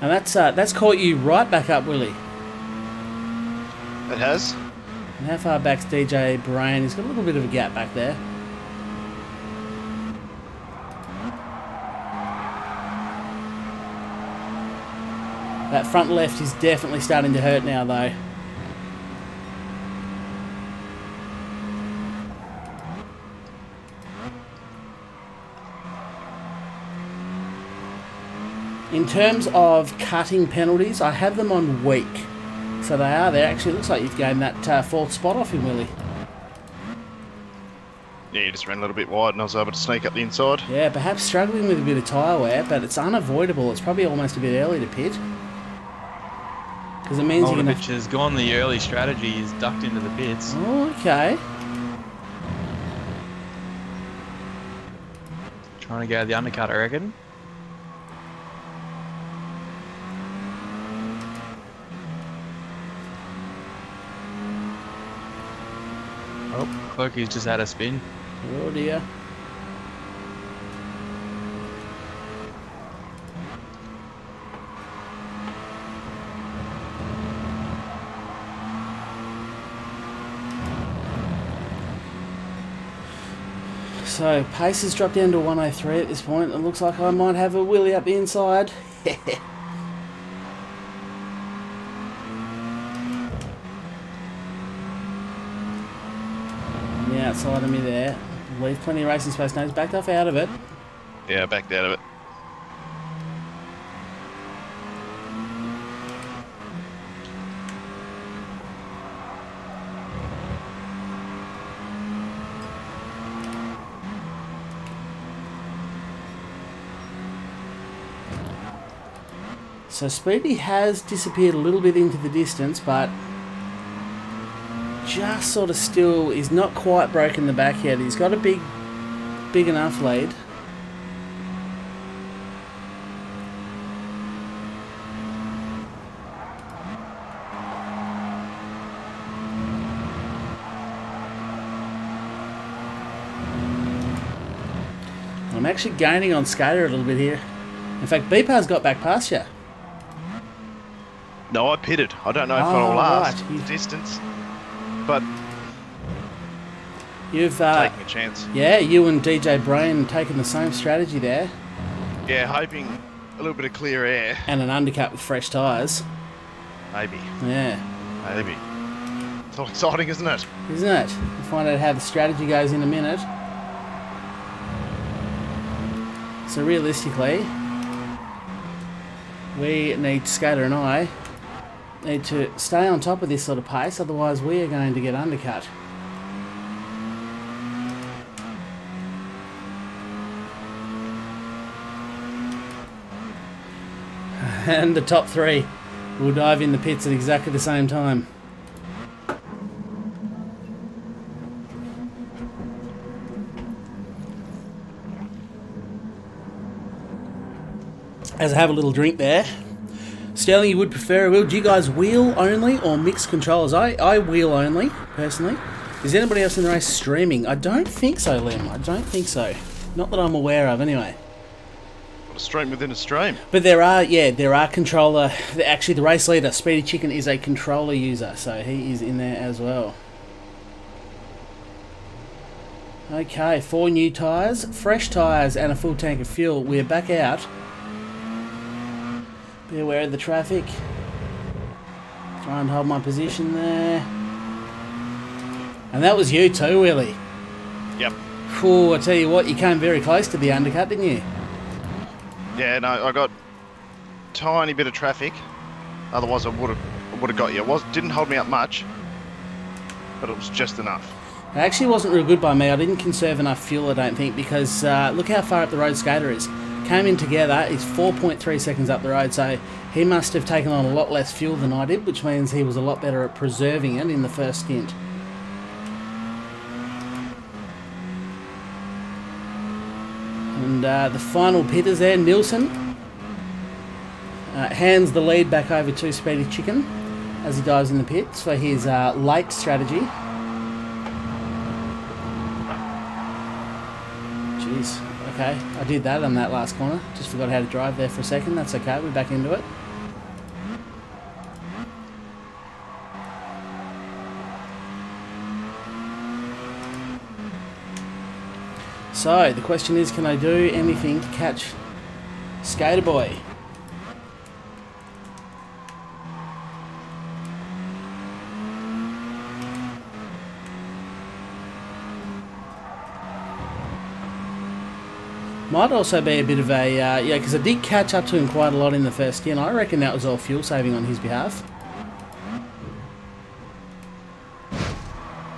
And that's caught you right back up, Willie. It has. And how far back's DJ Brain? He's got a little bit of a gap back there. That front left is definitely starting to hurt now, though. In terms of cutting penalties, I have them on weak. So they are there. Actually, it looks like you've gained that fourth spot off him, Willie. Yeah, you just ran a little bit wide and I was able to sneak up the inside. Yeah, perhaps struggling with a bit of tyre wear, but it's unavoidable. It's probably almost a bit early to pit. Because it means you're going to... Oldovich has gone the early strategy. He's ducked into the pits. Oh, okay. Trying to go the undercut, I reckon. Oh, Cloakey's just had a spin. Oh dear. So pace has dropped down to 103 at this point. It looks like I might have a Willie up the inside. Outside of me there. Leave plenty of racing space. No, he's backed off out of it. Yeah, backed out of it. So Speedy has disappeared a little bit into the distance, but just sort of still is not quite broken the back yet. He's got a big enough lead. I'm actually gaining on Skater a little bit here. In fact, Beepar's got back past you. No, I pitted. I don't know if it'll last the distance, but you've taking a chance. Yeah, you and DJ Brain taking the same strategy there. Yeah, hoping a little bit of clear air. And an undercut with fresh tyres. Maybe. Yeah. Maybe. It's all exciting, isn't it? Isn't it? We'll find out how the strategy goes in a minute. So realistically, we need, Skater and I, need to stay on top of this sort of pace, otherwise we are going to get undercut. And the top three will dive in the pits at exactly the same time. As I have a little drink there. Sterling, you would prefer a wheel. Do you guys wheel only or mixed controllers? I wheel only, personally. Is anybody else in the race streaming? I don't think so, Lim. I don't think so. Not that I'm aware of, anyway. What a stream within a stream. But there are controller... Actually, the race leader, Speedy Chicken, is a controller user, so he is in there as well. Okay, 4 new tyres, fresh tyres, and a full tank of fuel. We're back out. Be aware of the traffic. Try and hold my position there. And that was you too, Willie. Yep. Ooh, I tell you what, you came very close to the undercut, didn't you? Yeah, no, I got a tiny bit of traffic. Otherwise, I would have got you. Didn't hold me up much, but it was just enough. It actually wasn't real good by me. I didn't conserve enough fuel, I don't think, because look how far up the road Skater is. Came in together, he's 4.3 seconds up the road, so he must have taken on a lot less fuel than I did, which means he was a lot better at preserving it in the first stint. And the final pitters there, Nielsen, hands the lead back over to Speedy Chicken as he dives in the pits for his late strategy. Jeez. Okay, I did that on that last corner. Just forgot how to drive there for a second. That's okay, we're back into it. So, the question is, can I do anything to catch Skater Boy? Might also be a bit of a, yeah, because I did catch up to him quite a lot in the first stint. I reckon that was all fuel saving on his behalf.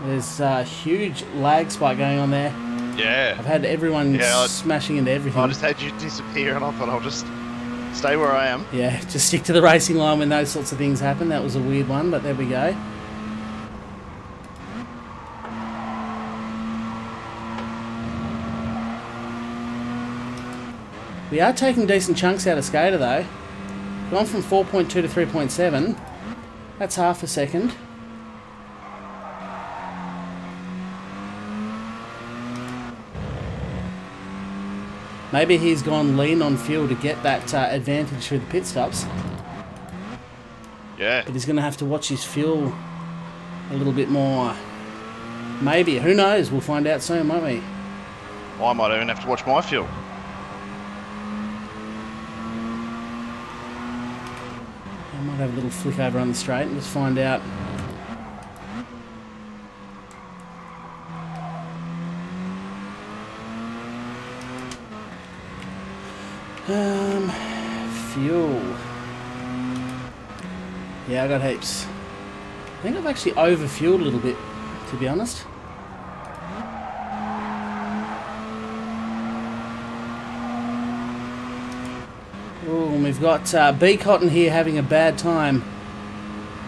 There's a huge lag spike going on there. Yeah. I've had everyone smashing into everything. I just had you disappear and I thought I'll just stay where I am. Yeah, just stick to the racing line when those sorts of things happen. That was a weird one, but there we go. We are taking decent chunks out of Skater though. Gone from 4.2 to 3.7. That's half a second. Maybe he's gone lean on fuel to get that advantage through the pit stops. Yeah. But he's going to have to watch his fuel a little bit more. Maybe. Who knows? We'll find out soon, won't we? I might even have to watch my fuel. I might have a little flick over on the straight and just find out. Fuel. Yeah, I got heaps. I think I've actually overfueled a little bit, to be honest. Oh, and we've got B Cotton here having a bad time.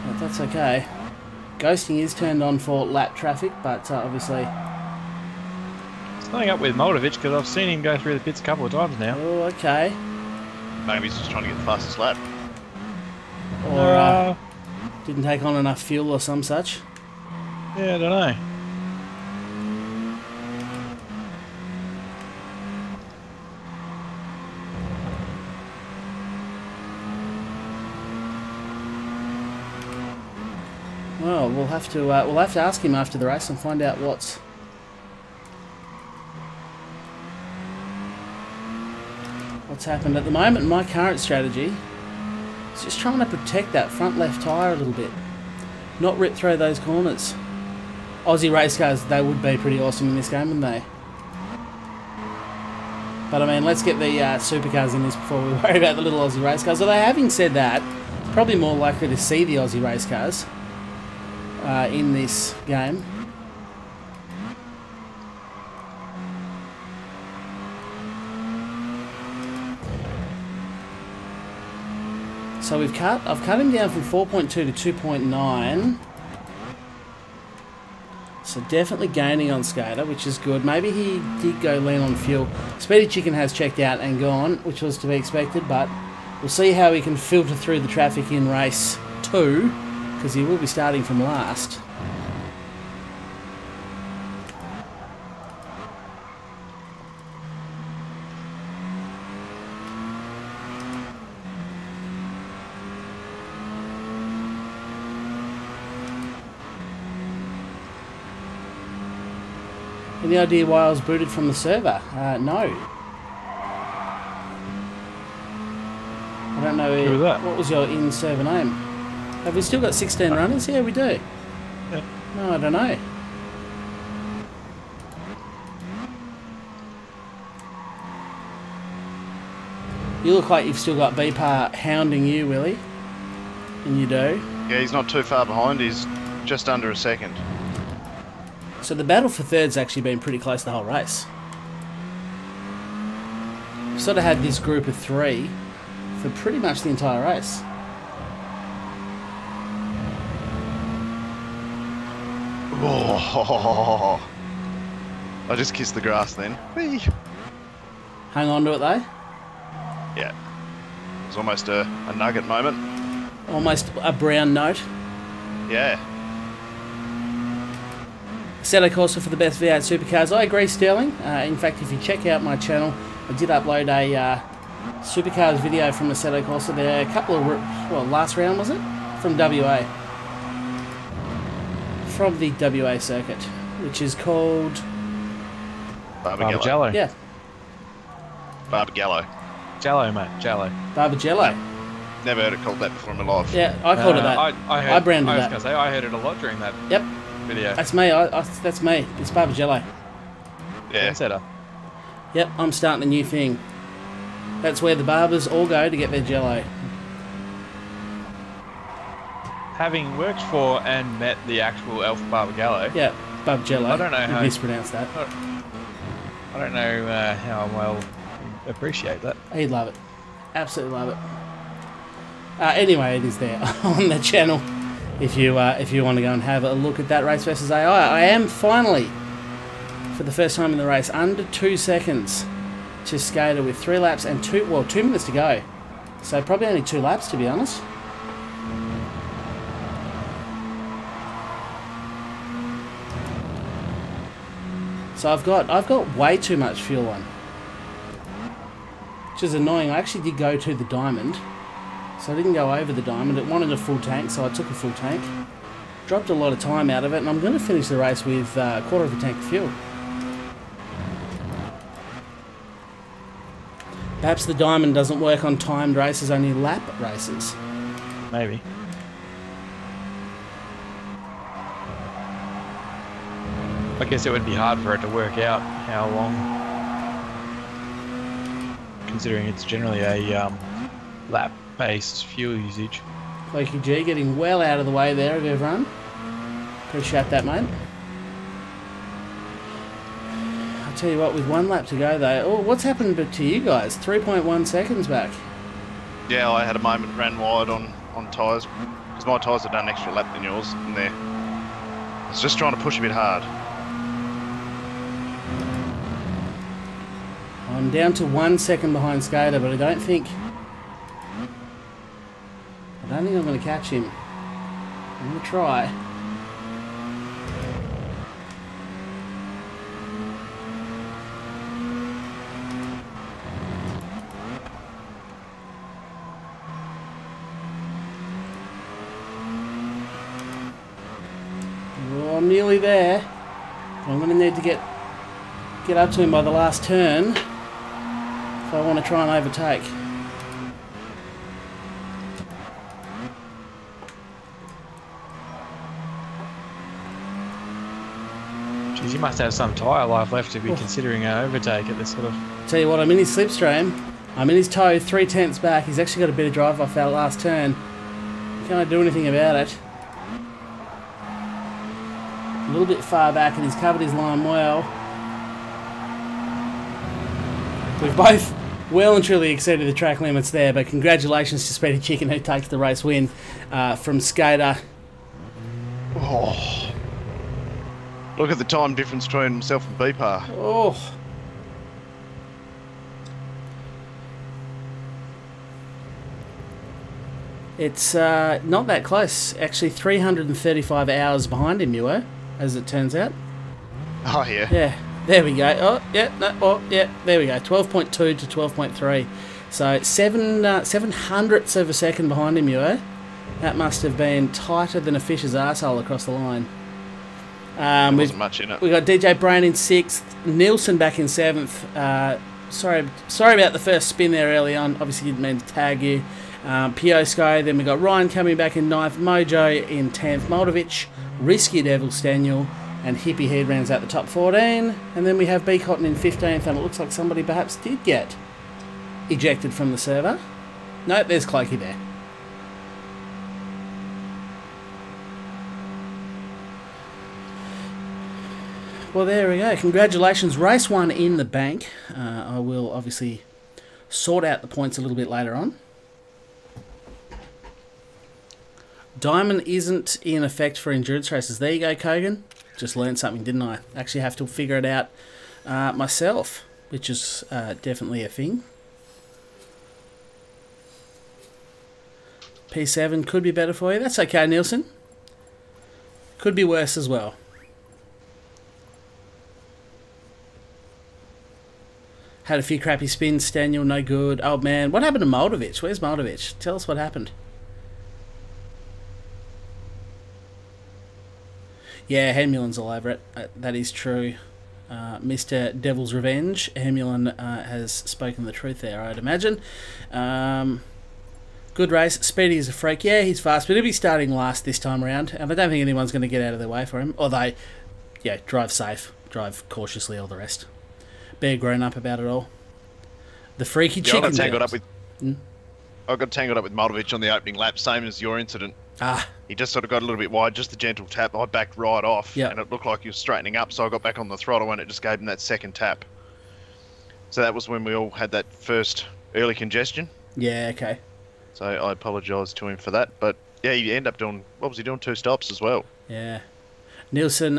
But that's okay. Ghosting is turned on for lap traffic, but obviously... Starting up with Moldovich because I've seen him go through the pits a couple of times now. Oh, okay. Maybe he's just trying to get the fastest lap. Or didn't take on enough fuel or some such. Yeah, I don't know. Well, we'll have to ask him after the race and find out what's happened. At the moment, my current strategy is just trying to protect that front left tyre a little bit, not rip through those corners. Aussie race cars, they would be pretty awesome in this game, wouldn't they? But I mean, let's get the supercars in this before we worry about the little Aussie race cars. Although having said that, probably more likely to see the Aussie race cars in this game. So I've cut him down from 4.2 to 2.9. So definitely gaining on Skater, which is good. Maybe he did go lean on fuel. Speedy Chicken has checked out and gone, which was to be expected, but we'll see how he can filter through the traffic in race 2, because he will be starting from last. Any idea why I was booted from the server? No. I don't know. Who was that? What was your in-server name? Have we still got 16 runners? Yeah, we do. Yeah. No, I don't know. You look like you've still got BPAR hounding you, Willie. And you do. Yeah, he's not too far behind. He's just under a second. So the battle for third's actually been pretty close the whole race. We've sort of had this group of 3 for pretty much the entire race. Oh, I just kissed the grass then. Whee. Hang on to it though. Yeah. It was almost a nugget moment. Almost a brown note. Yeah. Assetto Corsa for the best V8 supercars. I agree, Sterling. In fact, if you check out my channel, I did upload a supercars video from Assetto Corsa there. A couple of, well, last round was it? From WA. From the WA circuit, which is called Barbagallo. Barbagallo. Yeah, Barbagallo. Jello, mate. Jello. Barbagello. Never heard it called that before in my life. Yeah, I called it that. I branded I was that. going to say, I heard it a lot during that Yep, video. that's me. That's me. It's Barbagello. Yeah. Trendsetter. Yep, I'm starting a new thing. That's where the barbers all go to get their jello. Having worked for and met the actual Elf Barbagallo, Yeah, Barbagello. I don't know how- You mispronounced that. I don't know how well you appreciate that. He'd love it. Absolutely love it. Anyway, it is there on the channel if you want to go and have a look at that race versus AI. I am finally, for the first time in the race, under 2 seconds to Skater with 3 laps and 2 minutes to go. So probably only 2 laps, to be honest. So I've got way too much fuel on, which is annoying. I actually did go to the diamond, so I didn't go over the diamond. It wanted a full tank, so I took a full tank. Dropped a lot of time out of it, and I'm going to finish the race with a quarter of a tank of fuel. Perhaps the diamond doesn't work on timed races, only lap races. Maybe. I guess it would be hard for it to work out how long, considering it's generally a lap-based fuel usage. Loki G getting well out of the way there of everyone. Appreciate that, mate. I'll tell you what, with 1 lap to go though, oh, what's happened to you guys? 3.1 seconds back. Yeah, I had a moment, ran wide on tyres, because my tyres had done an extra lap than yours in there. I was just trying to push a bit hard. I'm down to 1 second behind Skater, but I don't think I'm going to catch him. I'm going to try. Well, I'm nearly there. I'm going to need to get up to him by the last turn if I want to try and overtake. Geez, you must have some tyre life left to be considering an overtake at this sort of... Tell you what, I'm in his slipstream. I'm in his toe, 3/10 back. He's actually got a bit of drive off that last turn. Can't do anything about it. A little bit far back, and he's covered his line well. We've both well and truly exceeded the track limits there, but congratulations to Speedy Chicken, who takes the race win from Skater. Oh. Look at the time difference between himself and Beepar. Oh. It's not that close. Actually, 335 hours behind him, you were, as it turns out. Oh, yeah. Yeah, there we go. Oh, yeah, no, oh, yeah, there we go. 12.2 to 12.3. So 7 hundredths of a second behind him, you were. That must have been tighter than a fish's arsehole across the line. There wasn't much in it. We got DJ Brain in 6th, Nielsen back in 7th. Sorry about the first spin there early on. Obviously didn't mean to tag you. Piosco, then we got Ryan coming back in 9th, Mojo in 10th, Moldovich, Risky Devil Staniel, and Hippie Head rounds out the top 14. And then we have B Cotton in 15th, and it looks like somebody perhaps did get ejected from the server. Nope, there's Cloaky there. Well, there we go. Congratulations. Race 1 in the bank. I will obviously sort out the points a little bit later on. Diamond isn't in effect for endurance races. There you go, Kogan. Just learned something, didn't I? Actually have to figure it out myself, which is definitely a thing. P7 could be better for you. That's okay, Nielsen. Could be worse as well. Had a few crappy spins, Staniel, no good. Oh man, what happened to Moldovich? Where's Moldovich? Tell us what happened. Yeah, Hemulin's all over it. That is true. Mr. Devil's Revenge. Hemulin has spoken the truth there, I'd imagine. Good race. Speedy is a freak. Yeah, he's fast, but he'll be starting last this time around. And I don't think anyone's going to get out of their way for him. Although, yeah, drive safe, drive cautiously, all the rest. Be a grown-up about it all. The freaky chicken. I got tangled up with... I got tangled up with Maltovich on the opening lap, same as your incident. He just sort of got a little bit wide, just a gentle tap. I backed right off, and it looked like he was straightening up, so I got back on the throttle and it just gave him that second tap. So that was when we all had that first early congestion. Yeah, okay. So I apologise to him for that. But yeah, he ended up doing, what was he doing, 2 stops as well. Yeah. Nielsen,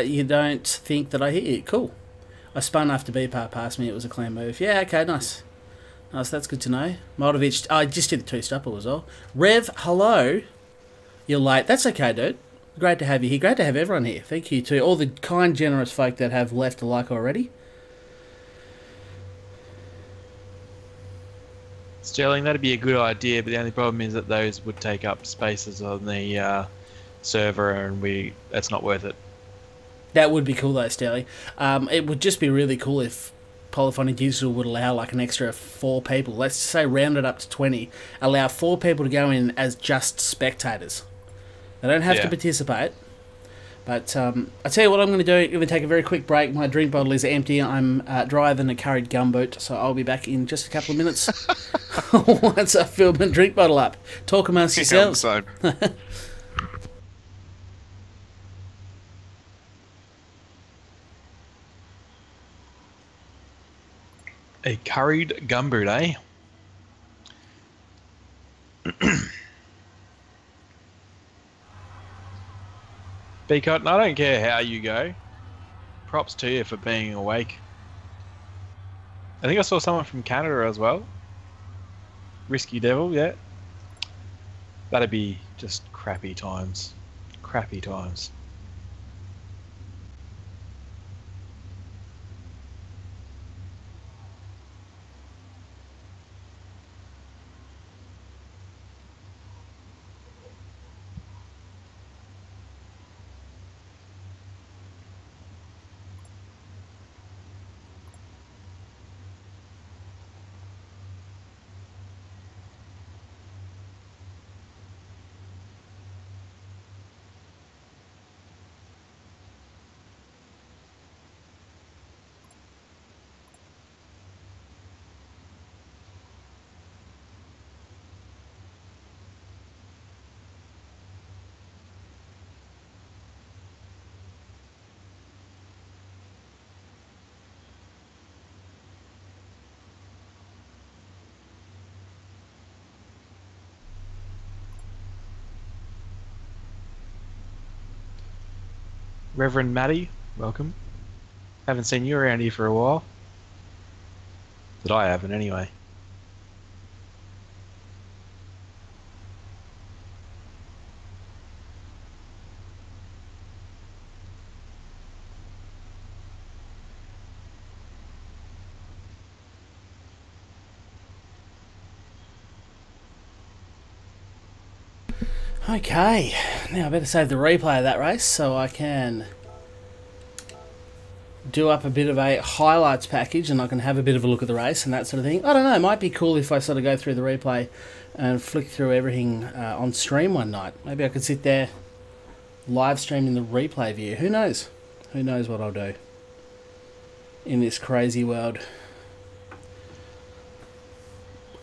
you don't think that I hit you? Cool. I spun after B-Part passed me, it was a clean move. Yeah, okay, nice. Nice, that's good to know. Maltovich, I just did the 2-stopper was all. Rev, hello. You're late. That's okay, dude. Great to have you here. Great to have everyone here. Thank you to all the kind, generous folk that have left a like already. Sterling, that'd be a good idea, but the only problem is that those would take up spaces on the server, and that's not worth it. That would be cool though, Sterling. It would just be really cool if Polyphony Digital would allow like an extra 4 people. Let's say round it up to 20. Allow 4 people to go in as just spectators. They don't have to participate. But I tell you what I'm going to do. I'm going to take a very quick break. My drink bottle is empty. I'm driving a Curried gumboot, so I'll be back in just a couple of minutes once I fill my drink bottle up. Talk amongst yourselves. A curried gumboot, eh? B-Cotton, I don't care how you go. Props to you for being awake. I think I saw someone from Canada as well. Risky Devil, yeah. That'd be just crappy times. Crappy times. Reverend Matty, welcome. Haven't seen you around here for a while. That I haven't, anyway. Okay, now I better save the replay of that race so I can do up a bit of a highlights package and I can have a bit of a look at the race and that sort of thing. I don't know, it might be cool if I sort of go through the replay and flick through everything on stream one night. Maybe I could sit there live streaming the replay view. Who knows? Who knows what I'll do in this crazy world.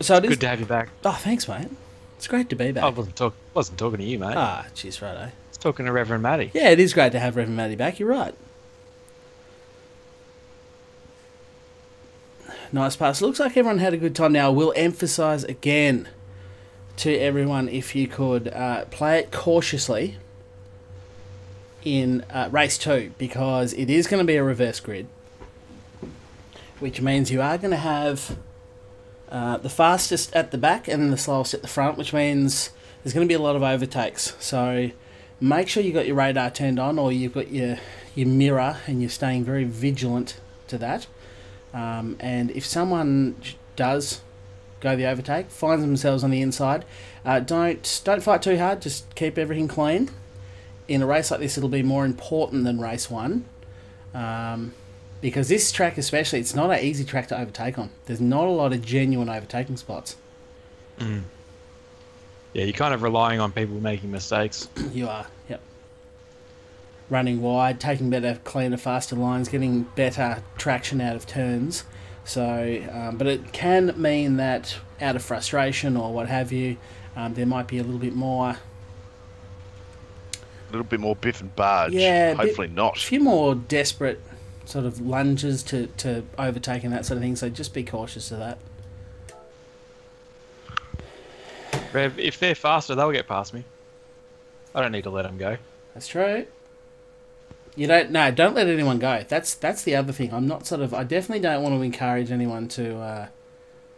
So it is good to have you back. Oh, thanks, mate. It's great to be back. I wasn't talking to you, mate. Ah, cheers, righto. I was talking to Reverend Matty. Yeah, it is great to have Reverend Matty back. You're right. Nice pass. Looks like everyone had a good time now. We'll emphasise again to everyone, if you could play it cautiously in race 2, because it is going to be a reverse grid, which means you are going to have the fastest at the back and the slowest at the front, which means there's going to be a lot of overtakes. So make sure you've got your radar turned on, or you've got your mirror and you're staying very vigilant to that. And if someone does go the overtake, finds themselves on the inside, don't fight too hard, just keep everything clean. In a race like this, it'll be more important than race 1. Because this track especially, it's not an easy track to overtake on. There's not a lot of genuine overtaking spots. Mm. Yeah, you're kind of relying on people making mistakes. You are, yep. Running wide, taking better, cleaner, faster lines, getting better traction out of turns. So, but it can mean that out of frustration or what have you, there might be a little bit more... A little bit more biff and barge. Yeah. Hopefully not. A few more desperate sort of lunges to overtake and that sort of thing, so just be cautious of that. Rev, if they're faster, they'll get past me. I don't need to let them go. That's true. Don't let anyone go. That's the other thing. I definitely don't want to encourage anyone to...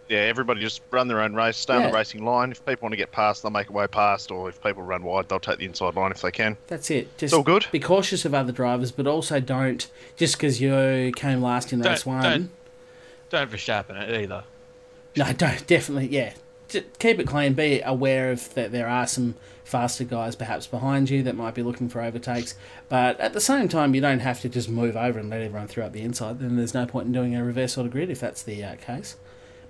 Yeah, everybody just run their own race, stay on the racing line. If people want to get past, they'll make a way past, or if people run wide, they'll take the inside line if they can. That's it. Just it's all good. Be cautious of other drivers, but also don't, just because you came last in race one... Don't Verstappen it either. No, don't. Definitely, yeah. Just keep it clean. Be aware of that there are some faster guys perhaps behind you that might be looking for overtakes. But at the same time, you don't have to just move over and let everyone through up the inside. Then there's no point in doing a reverse order grid if that's the case.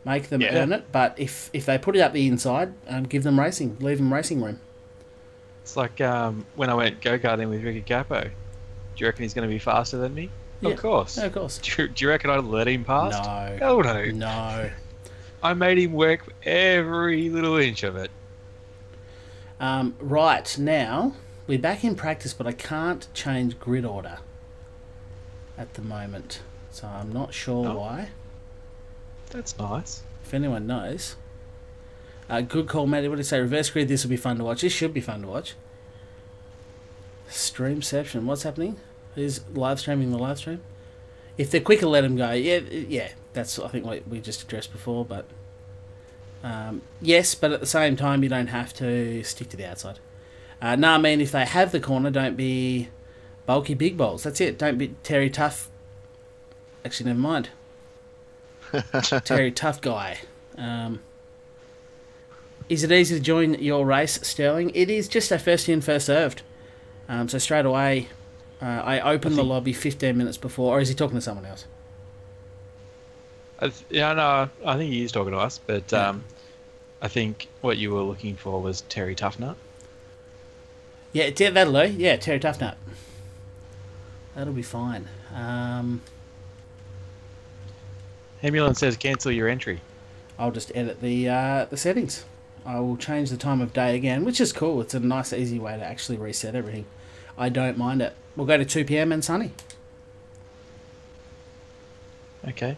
Make them earn it. But if they put it up the inside, give them racing. Leave them racing room. It's like when I went go-karting with Ricky Capo. Do you reckon he's going to be faster than me? Yeah. Of course. Yeah, of course. Do you reckon I'd let him past? No. Hell no. No. I made him work every little inch of it. Right, now, we're back in practice, but I can't change grid order at the moment. So I'm not sure why. That's nice. If anyone knows. Good call, Matty. What did you say? Reverse grid, this will be fun to watch. This should be fun to watch. Streamception. What's happening? Who's live streaming the live stream? If they're quicker, let them go. Yeah. That's, I think, what we just addressed before. But yes, but at the same time, you don't have to stick to the outside. I mean, if they have the corner, don't be bulky big balls. That's it. Don't be Terry Tough. Actually, never mind. Terry Tough guy. Is it easy to join your race, Sterling? It is just a first in, first served. So straight away, I open the lobby 15 minutes before. Or is he talking to someone else? I think he is talking to us, but I think what you were looking for was Terry Toughnut. Yeah, that'll do. Yeah, Terry Toughnut. That'll be fine. Hemulin says cancel your entry. I'll just edit the settings. I will change the time of day again, which is cool. It's a nice, easy way to actually reset everything. I don't mind it. We'll go to 2 PM and sunny. Okay.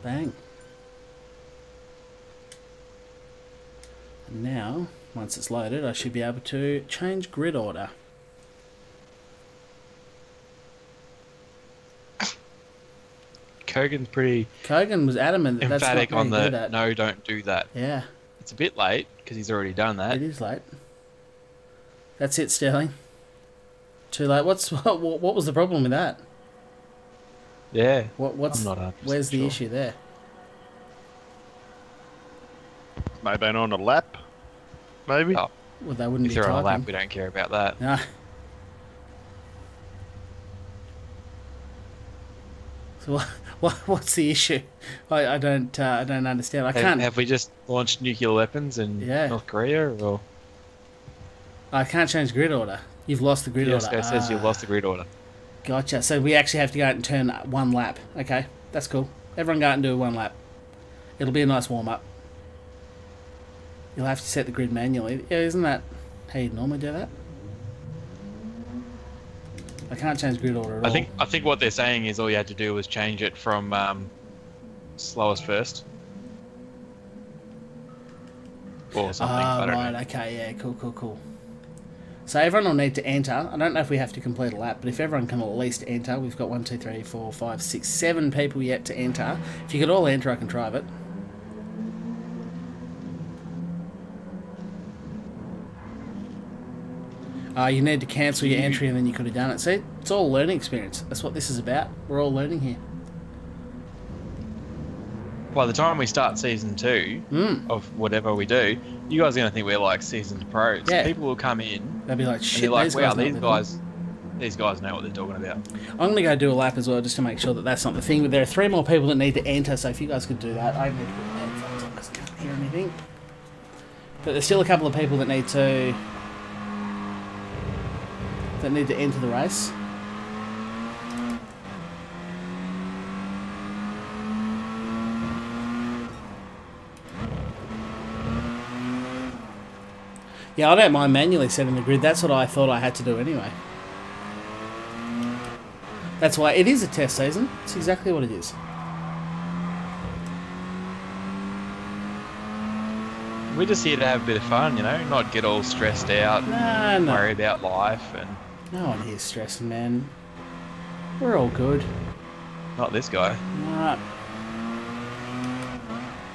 Bang. And now, once it's loaded, I should be able to change grid order. Kogan was adamant that that's emphatic not on the that. No, don't do that. Yeah. It's a bit late because he's already done that. It is late. That's it, Sterling. Too late. What was the problem with that? Yeah. What's I'm not where's the sure. issue there? Maybe on a lap. Maybe. Oh, Well, they wouldn't if be they're typing. on a lap, we don't care about that. No. So what's the issue? I don't understand. I can't. Have we just launched nuclear weapons in North Korea, or? I can't change grid order. You've lost the grid order. It says you've lost the grid order. Gotcha. So we actually have to go out and turn one lap. Okay, that's cool. Everyone go out and do one lap. It'll be a nice warm up. You'll have to set the grid manually. Yeah, isn't that how you normally do that? I can't change grid order at all. I think what they're saying is all you had to do was change it from slowest first. Or something. I don't know. Okay, yeah, cool. So everyone will need to enter. I don't know if we have to complete a lap, but if everyone can at least enter, we've got 1, 2, 3, 4, 5, 6, 7 people yet to enter. If you could all enter, I can drive it. You need to cancel your entry and then you could have done it. See, it's all a learning experience. That's what this is about. We're all learning here. By the time we start season 2 of whatever we do, you guys are going to think we're like seasoned pros. Yeah. People will come in They'll be like, shit, and they're like, these wow, guys these guys, These guys know what they're talking about. I'm going to go do a lap as well, just to make sure that that's not the thing. But there are 3 more people that need to enter, so if you guys could do that. I need to put headphones on because I can't hear anything. But there's still a couple of people that need to enter the race. Yeah, I don't mind manually setting the grid. That's what I thought I had to do anyway. That's why it is a test season. It's exactly what it is. We're just here to have a bit of fun, you know, not get all stressed out and worry about life. And no one here's stressing, man. We're all good. Not this guy. Nah.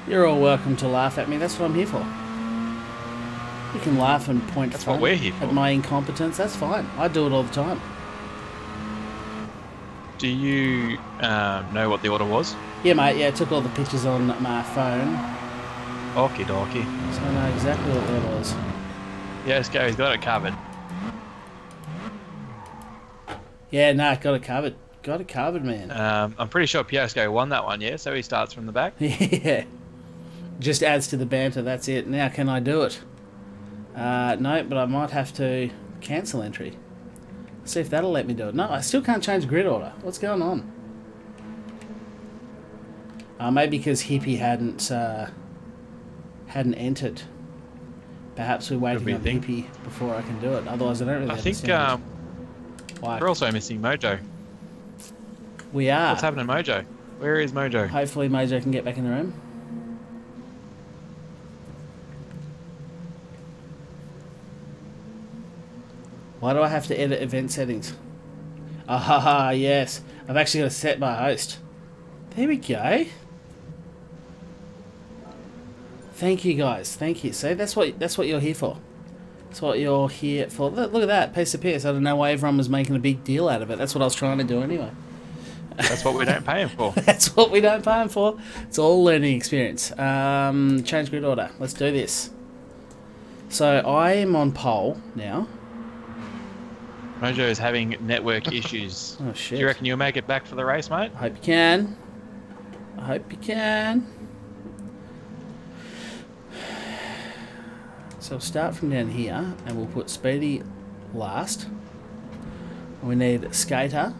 You're all welcome to laugh at me. That's what I'm here for. You can laugh and point That's what we're here for. At my incompetence. That's fine. I do it all the time. Do you know what the order was? Yeah, mate. Yeah, I took all the pictures on my phone. Okie dokie. So I know exactly what the order was. Yeah, let's go. He's got it covered. Yeah, no, got it covered. Got it covered, man. I'm pretty sure Fiasco won that one, yeah? So he starts from the back? Yeah. Just adds to the banter, that's it. Now, can I do it? No, but I might have to cancel entry. See if that'll let me do it. No, I still can't change grid order. What's going on? Maybe because Hippie hadn't entered. Perhaps we're waiting on Hippie before I can do it. Otherwise, I don't really understand. We're also missing Mojo. We are. What's happening to Mojo? Where is Mojo? Hopefully Mojo can get back in the room. Why do I have to edit event settings? Ah, yes. I've actually got to set my host. There we go. Thank you, guys. Thank you. See, that's what you're here for. That's what you're here for. Look at that piece of piss. I don't know why everyone was making a big deal out of it. That's what I was trying to do anyway. That's what we don't pay him for. That's what we don't pay him for. It's all learning experience. Change grid order. Let's do this. So I am on pole now. Mojo is having network issues. Oh, shit. Do you reckon you'll make it back for the race, mate? I hope you can. I hope you can. So we'll start from down here, and we'll put Speedy last. We need Skater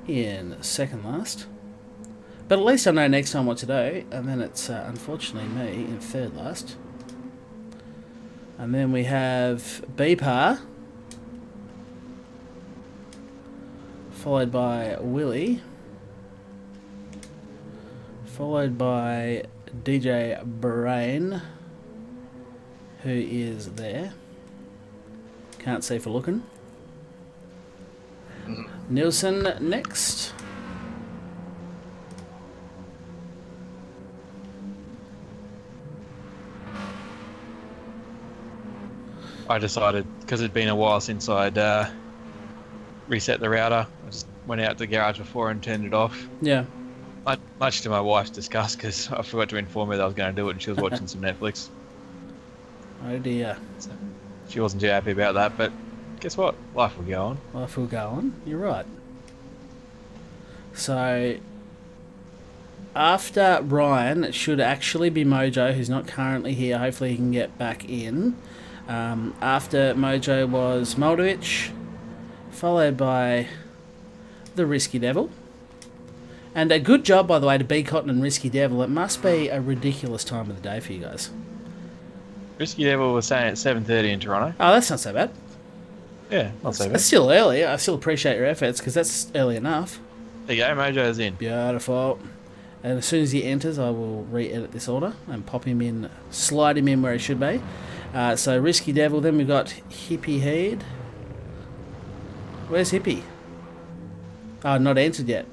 in second last. But at least I know next time what to do, and then it's unfortunately me in third last. And then we have Beepar, followed by Willie, followed by DJ Brain, who is there. Can't see for looking. Nielsen next. I decided, because it'd been a while since I'd reset the router, I just went out to the garage before and turned it off. Yeah. Much to my wife's disgust, because I forgot to inform her that I was going to do it and she was watching some Netflix. Oh dear. So she wasn't too happy about that, but guess what? Life will go on. Life will go on. You're right. So, after Ryan, it should actually be Mojo, who's not currently here. Hopefully he can get back in. After Mojo was Moldovich, followed by the Risky Devil. And a good job, by the way, to B Cotton and Risky Devil. It must be a ridiculous time of the day for you guys. Risky Devil was saying it's 7:30 in Toronto. Oh, that's not so bad. Yeah, not so bad. It's still early. I still appreciate your efforts, because that's early enough. There you go, Mojo's in. Beautiful. And as soon as he enters, I will re-edit this order and pop him in, slide him in where he should be. So Risky Devil, then we've got Hippie Heed. Where's Hippie? Oh, not entered yet.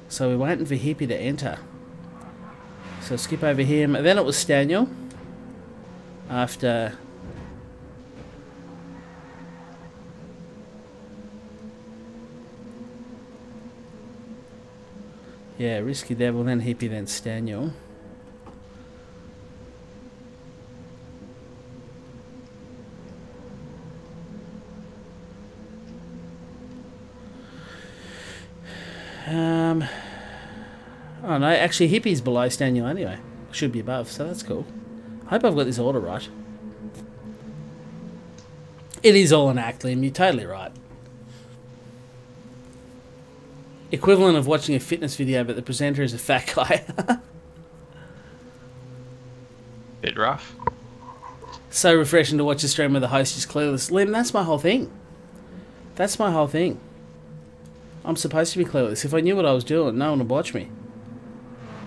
So we're waiting for Hippie to enter. So skip over him. And then it was Staniel. After... Yeah, Risky Devil, then Hippie, then Staniel. Oh no, actually Hippie's below Staniel anyway. Should be above, so that's cool. I hope I've got this order right. It is all an act, Liam. You're totally right. Equivalent of watching a fitness video, but the presenter is a fat guy. Bit rough. So refreshing to watch a stream where the host is clueless. Liam, that's my whole thing. That's my whole thing. I'm supposed to be clueless. If I knew what I was doing, no one would watch me.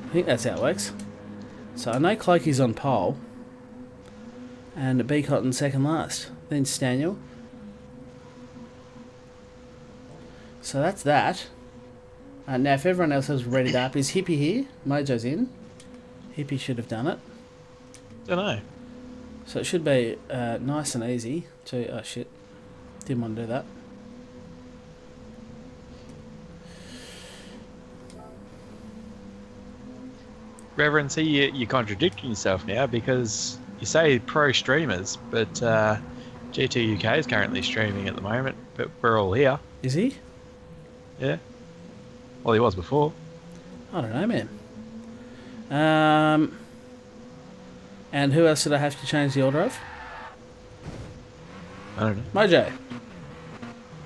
I think that's how it works. So I know Cloakey's on pole. And B Cotton second last. Then Staniel. So that's that. Now if everyone else has readied up, is Hippie here? Mojo's in. Hippie should have done it. Don't know. So it should be nice and easy to... Oh shit. Didn't want to do that. Reverend, see, you're contradicting yourself now because you say pro streamers, but G2 UK is currently streaming at the moment, but we're all here. Is he? Yeah. Well, he was before. I don't know, man. And who else did I have to change the order of? I don't know. Mojo.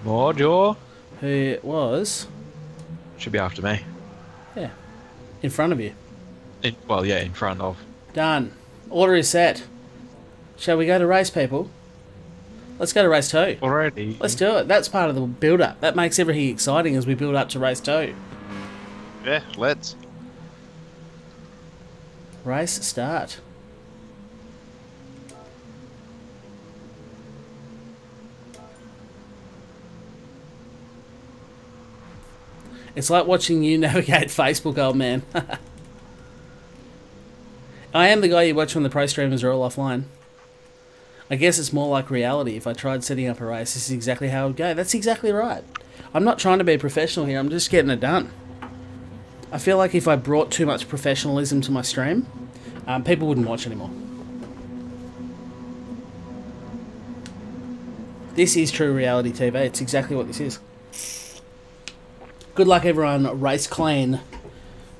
Mojo? Who was... Should be after me. Yeah. In front of you. Well, yeah, in front of. Done. Order is set. Shall we go to race, people? Let's go to race 2. Already? Let's do it. That's part of the build-up. That makes everything exciting as we build up to race 2. Yeah, let's. Race start. It's like watching you navigate Facebook, old man. I am the guy you watch when the pro streamers are all offline. I guess it's more like reality. If I tried setting up a race, this is exactly how it would go. That's exactly right. I'm not trying to be professional here. I'm just getting it done. I feel like if I brought too much professionalism to my stream, people wouldn't watch anymore. This is true reality TV. It's exactly what this is. Good luck, everyone. Race clean.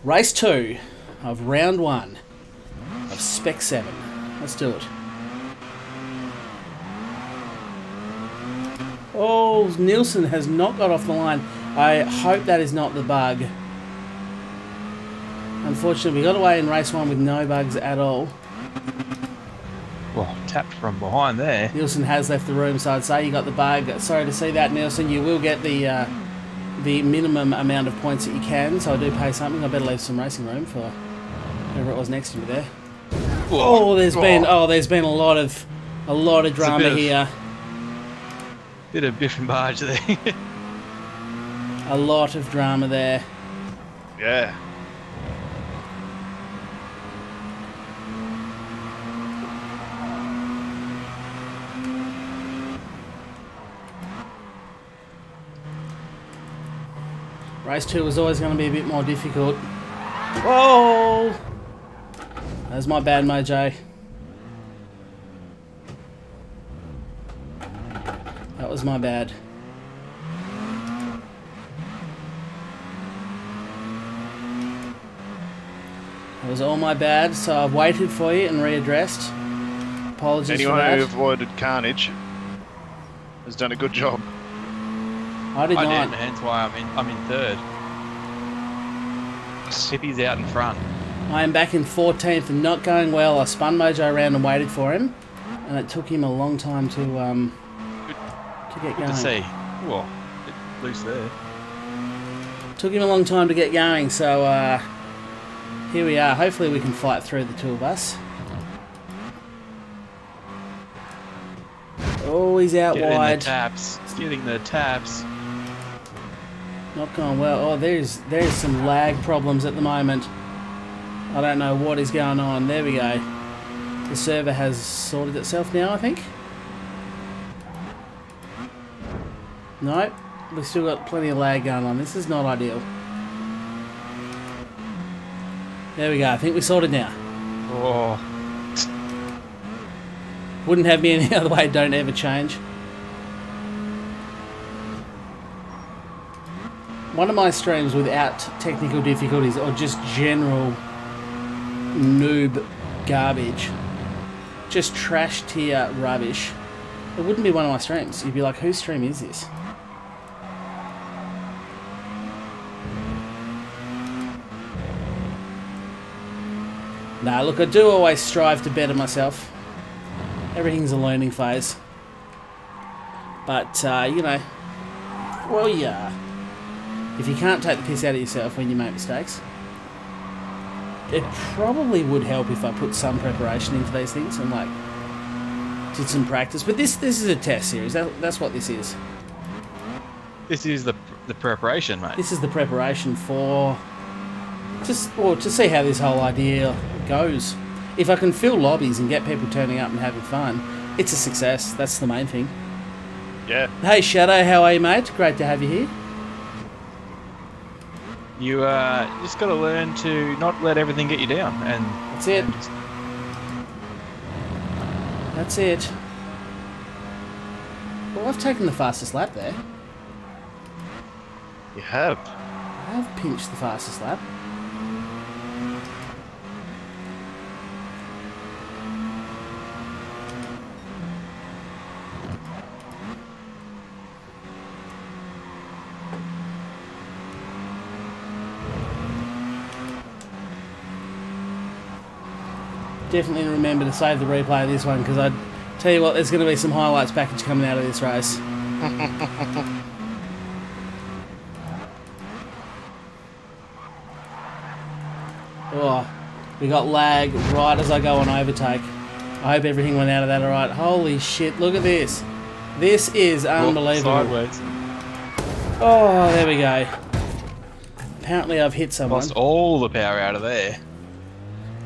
Race 2 of round 1 of Spec 7. Let's do it. Oh, Nielsen has not got off the line. I hope that is not the bug. Unfortunately, we got away in race 1 with no bugs at all. Well, tapped from behind there. Nielsen has left the room, so I'd say you got the bug. Sorry to see that, Nielsen. You will get the minimum amount of points that you can, so I do pay something. I better leave some racing room for whoever it was next to me there. Whoa. Oh, there's been a lot of drama here. Bit of biff and barge there. A lot of drama there. Yeah. Race 2 was always going to be a bit more difficult. Whoa! That's my bad, Mojo. That was my bad. That was all my bad, so I've waited for you and readdressed. Apologies Anyone for that. who avoided carnage has done a good job. I did not. Didn't, hence why I'm in third. Hippie's out in front. I am back in 14th and not going well. I spun Mojo around and waited for him, and it took him a long time to get going. To see. Well, bit loose there. Took him a long time to get going, so here we are. Hopefully we can fight through, the two of us. Oh, he's out wide. Getting the taps. Not going well. Oh, there's some lag problems at the moment. I don't know what is going on. There we go. The server has sorted itself now, I think. Nope. We've still got plenty of lag going on. This is not ideal. There we go. I think we sorted now. Oh. Wouldn't have me any other way. Don't ever change. one of my streams without technical difficulties or just general noob garbage, just trash tier rubbish, it wouldn't be one of my streams. You'd be like, whose stream is this? Nah, look, I do always strive to better myself. Everything's a learning phase. But, you know, well, yeah. If you can't take the piss out of yourself when you make mistakes, it probably would help if I put some preparation into these things and, like, did some practice. But this is a test series. That's what this is. This is the preparation, mate. This is the preparation for just to see how this whole idea goes. If I can fill lobbies and get people turning up and having fun, it's a success. That's the main thing. Yeah. Hey Shadow, how are you, mate? Great to have you here. You just got to learn to not let everything get you down, and that's it. That's it. Well, I've taken the fastest lap there. You have. I have pinched the fastest lap. Definitely remember to save the replay of this one, because I tell you what, there's going to be some highlights package coming out of this race. Oh, we got lag right as I go on overtake. I hope everything went out of that alright. Holy shit, look at this. This is unbelievable. Sideways. Oh, there we go. Apparently I've hit someone. Lost all the power out of there.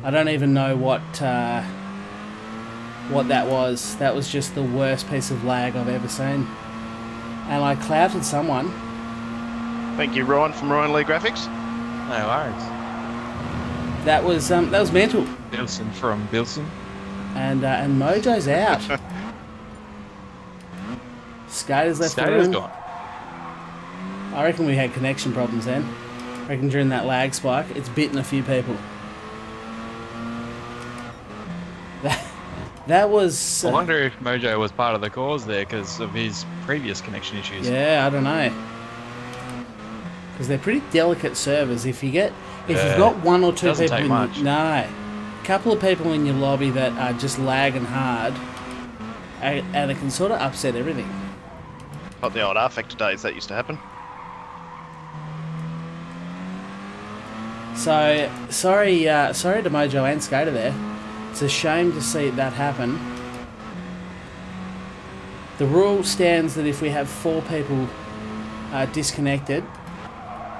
I don't even know what that was. That was just the worst piece of lag I've ever seen. And I clouted someone. Thank you, Ryan from Ryan Lee Graphics. No worries. That was mental. Bilson from Bilson. And Mojo's out. Skater's left the room. Skater's gone. I reckon we had connection problems then. I reckon during that lag spike, it's bitten a few people. That was... I wonder if Mojo was part of the cause there because of his previous connection issues. Yeah, I don't know. Because they're pretty delicate servers. If you've got one or two people in a couple of people in your lobby that are just lagging hard, and it can sort of upset everything. Like the old R-Factor days, that used to happen. So sorry to Mojo and Skater there. It's a shame to see that happen. The rule stands that if we have 4 people disconnected,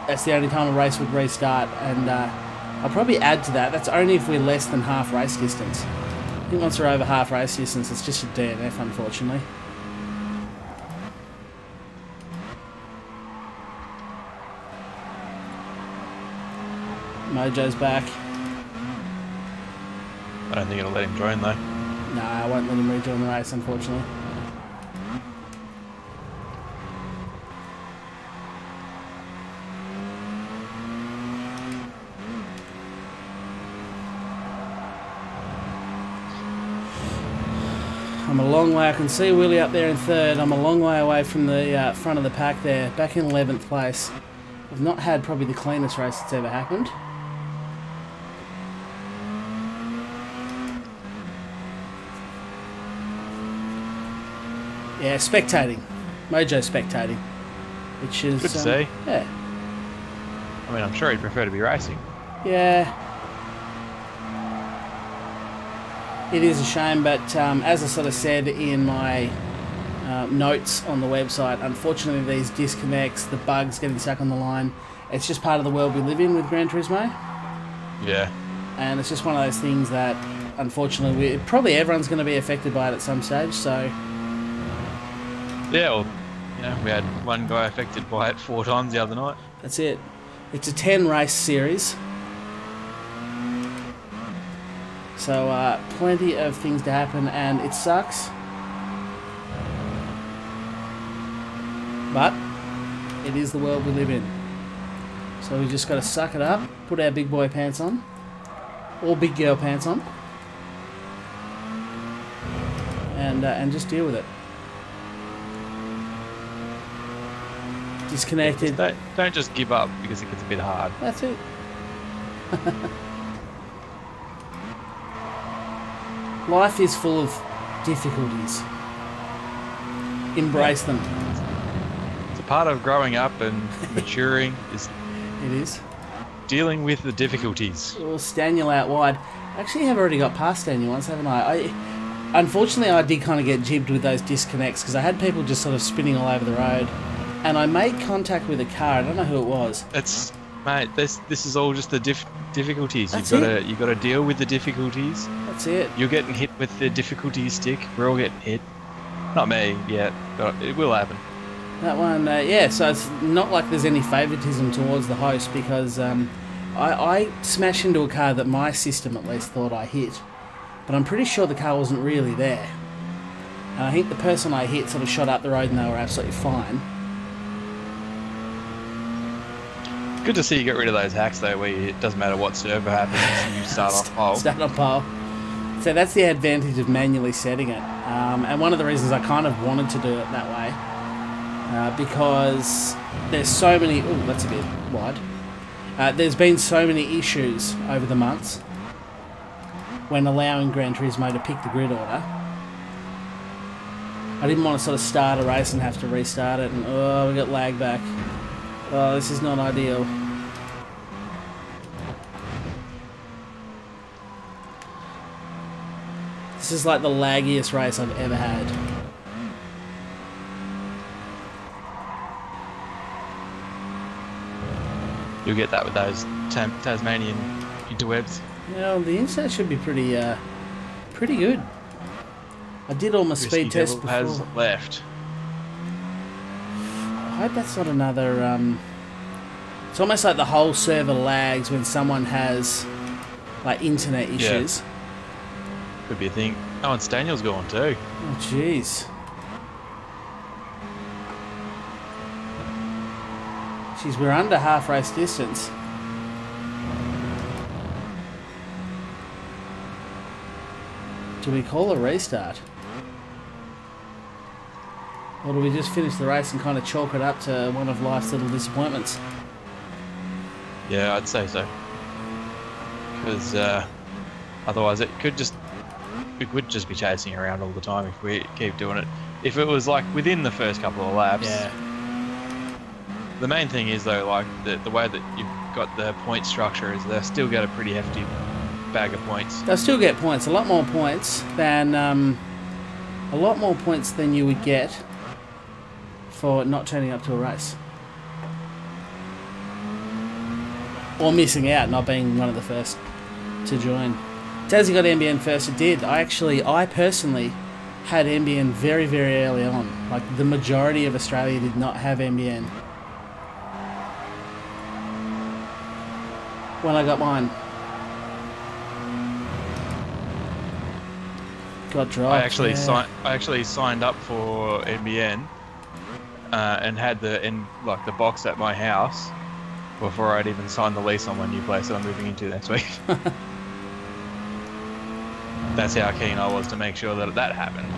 that's the only time a race would restart, and I'll probably add to that. That's only if we're less than half race distance. I think once we're over half race distance, it's just a DNF, unfortunately. Mojo's back. I don't think it'll let him join though. No, I won't let him rejoin the race, unfortunately. I'm a long way. I can see Willie up there in 3rd. I'm a long way away from the front of the pack there, back in 11th place. I've not had probably the cleanest race that's ever happened. Yeah, spectating. Mojo spectating. Which is... Good to see. Yeah. I mean, I'm sure he'd prefer to be racing. Yeah. It is a shame, but as I sort of said in my notes on the website, unfortunately these disconnects, the bugs getting stuck on the line, it's just part of the world we live in with Gran Turismo. Yeah. And it's just one of those things that, unfortunately, probably everyone's going to be affected by it at some stage, so... Yeah, well, you know, we had one guy affected by it 4 times the other night. That's it. It's a 10-race series. So, plenty of things to happen, and it sucks. But, it is the world we live in. So we just got to suck it up, put our big boy pants on, or big girl pants on, and just deal with it. Disconnected. Don't just give up because it gets a bit hard. That's it. Life is full of difficulties. Embrace them. It's a part of growing up and maturing. It is. Dealing with the difficulties. Well, Staniel out wide. Actually, I've already got past Staniel once, haven't I? Unfortunately, I did kind of get jibbed with those disconnects because I had people just sort of spinning all over the road. And I made contact with a car. I don't know who it was. Mate, this is all just the difficulties. You've got to deal with the difficulties. That's it. You're getting hit with the difficulty stick. We're all getting hit. Not me yet, but it will happen. That one, yeah. So it's not like there's any favouritism towards the host because I smashed into a car that my system at least thought I hit, but I'm pretty sure the car wasn't really there. And I think the person I hit sort of shot up the road and they were absolutely fine. Good to see you get rid of those hacks though, where it doesn't matter what server happens, you start on pole. Start on pole. So that's the advantage of manually setting it. And one of the reasons I kind of wanted to do it that way, because there's so many... Oh, that's a bit wide. There's been so many issues over the months when allowing Gran Turismo to pick the grid order. I didn't want to sort of start a race and have to restart it, and we got lag back. Oh, this is not ideal. This is like the laggiest race I've ever had. You'll get that with those Tasmanian interwebs. Yeah, the internet should be pretty good. I did all my speed tests before. Has left. I hope that's not another... It's almost like the whole server lags when someone has like internet issues. Yeah. Could be a thing. Oh, and Staniel's gone too. Oh, jeez. Jeez, we're under half race distance. Do we call a restart? Or do we just finish the race and kind of chalk it up to one of life's little disappointments? Yeah, I'd say so. Because otherwise we could just be chasing around all the time if we keep doing it. If it was like within the first couple of laps. Yeah. The main thing is though, like the way that you've got the point structure is they'll still get a pretty hefty bag of points. They'll still get points, a lot more points than you would get for not turning up to a race. Or missing out, not being one of the first to join. Tassie got NBN first, it did. I personally had NBN very, very early on. Like, the majority of Australia did not have NBN when I got mine. Got dropped. I actually signed up for NBN and had the box at my house before I'd even signed the lease on my new place that I'm moving into next week. That's how keen I was to make sure that happened.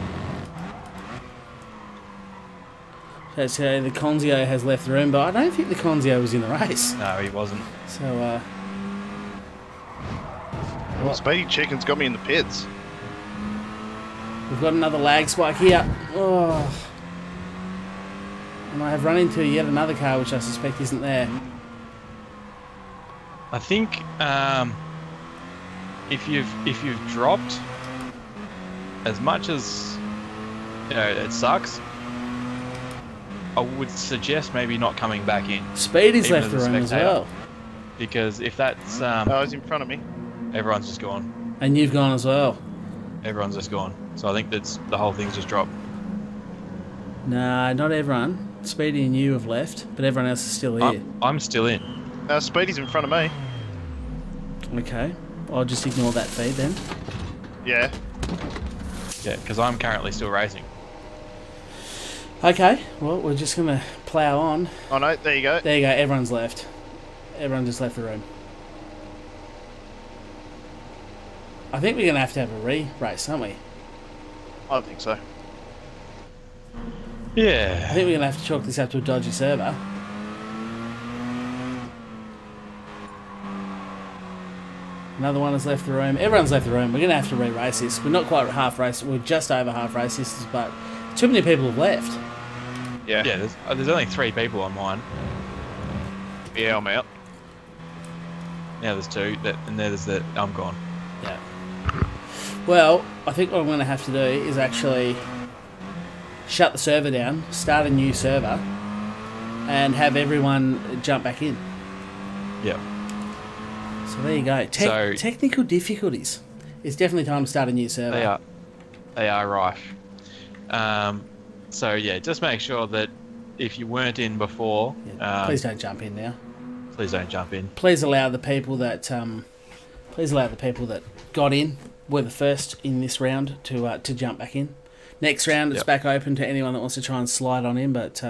That's how the Conzio has left the room, but I don't think the Conzio was in the race. No, he wasn't. So, well, Speedy Chicken's got me in the pits. We've got another lag spike here. Oh. And I have run into yet another car which I suspect isn't there. I think if you've dropped, as much as it sucks, I would suggest maybe not coming back in. Speedy's left the room as well. Because if that's he's in front of me. Everyone's just gone. And you've gone as well. Everyone's just gone. So I think the whole thing's just dropped. Nah, not everyone. Speedy and you have left, but everyone else is still here. I'm still in. Speedy's in front of me. Okay. I'll just ignore that feed then. Yeah. Yeah, because I'm currently still racing. Okay, well, we're just going to plough on. Oh no, there you go. There you go, everyone's left. Everyone just left the room. I think we're going to have a re-race, aren't we? I think so. Yeah. I think we're going to have to chalk this up to a dodgy server. Another one has left the room. Everyone's left the room. We're going to have to re-race this. We're not quite half race. We're just over half race. This is, but too many people have left. Yeah. Yeah, there's only 3 people on mine. Yeah, I'm out. Now there's 2, and there's the I'm gone. Yeah. Well, I think what I'm going to have to do is actually shut the server down, start a new server, and have everyone jump back in. Yeah. So there you go. Technical difficulties. It's definitely time to start a new server. They are rife. So yeah, just make sure that if you weren't in before, please don't jump in now. Please don't jump in. Please allow the people that got in, were the first in this round to jump back in. Next round, it's back open to anyone that wants to try and slide on in, but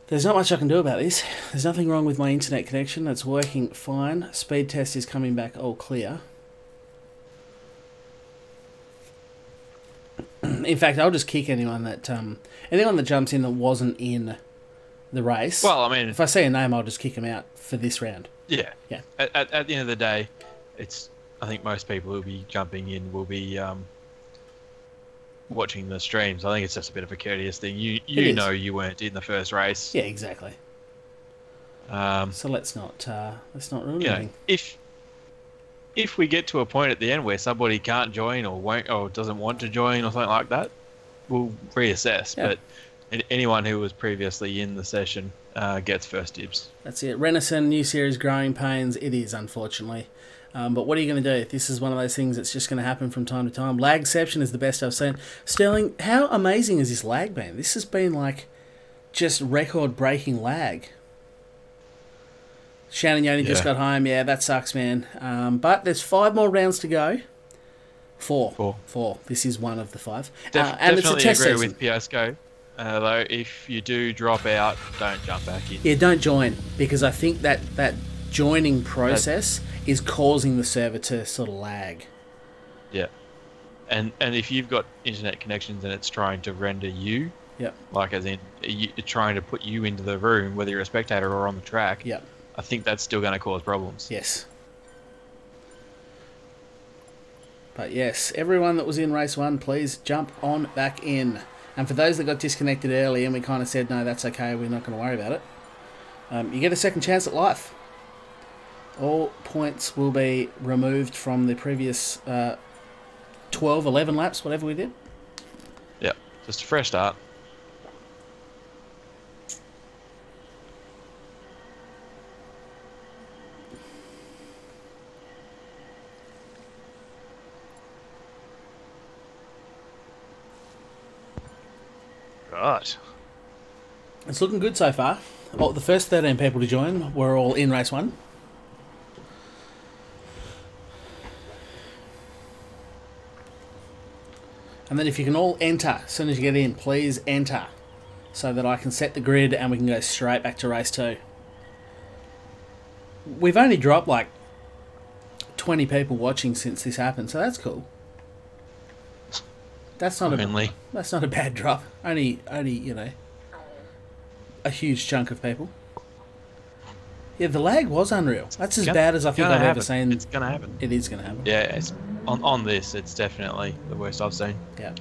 there's not much I can do about this. There's nothing wrong with my internet connection. It's working fine. Speed test is coming back all clear. In fact, I'll just kick anyone that jumps in that wasn't in the race. Well, I mean, if I see a name, I'll just kick them out for this round. Yeah. Yeah. At the end of the day, I think most people who'll be jumping in will be watching the streams. I think it's just a bit of a courteous thing. You know you weren't in the first race. Yeah, exactly. So let's not ruin anything. If we get to a point at the end where somebody can't join or won't or doesn't want to join or something like that, we'll reassess. Yeah. But anyone who was previously in the session gets first dibs. That's it. Renison, new series, Growing Pains. It is, unfortunately. But what are you going to do? This is one of those things that's just going to happen from time to time. Lagception is the best I've seen. Sterling, how amazing has this lag been? This has been like just record-breaking lag. Shannon Yoni just got home. Yeah, that sucks, man. But there's 5 more rounds to go. 4. This is one of the 5. And it's a test agree season. With Piasco. Though, if you do drop out, don't jump back in. Yeah, don't join, because I think that joining process is causing the server to sort of lag. Yeah. And if you've got internet connections and it's trying to render you, like as in trying to put you into the room, whether you're a spectator or on the track, I think that's still going to cause problems. Yes. But yes, everyone that was in race 1, please jump on back in. And for those that got disconnected early and we kind of said, no, that's okay, we're not going to worry about it, you get a second chance at life. All points will be removed from the previous 12, 11 laps, whatever we did. Yep, just a fresh start. Right. It's looking good so far. Well, the first 13 people to join were all in race 1. And then if you can all enter, as soon as you get in, please enter, so that I can set the grid and we can go straight back to race 2. We've only dropped like 20 people watching since this happened, so that's cool. That's not a bad drop. Only you know, a huge chunk of people. Yeah, the lag was unreal. That's as bad as I think I've ever seen. It's gonna happen. It is gonna happen. Yeah, it's on this. It's definitely the worst I've seen. Yeah.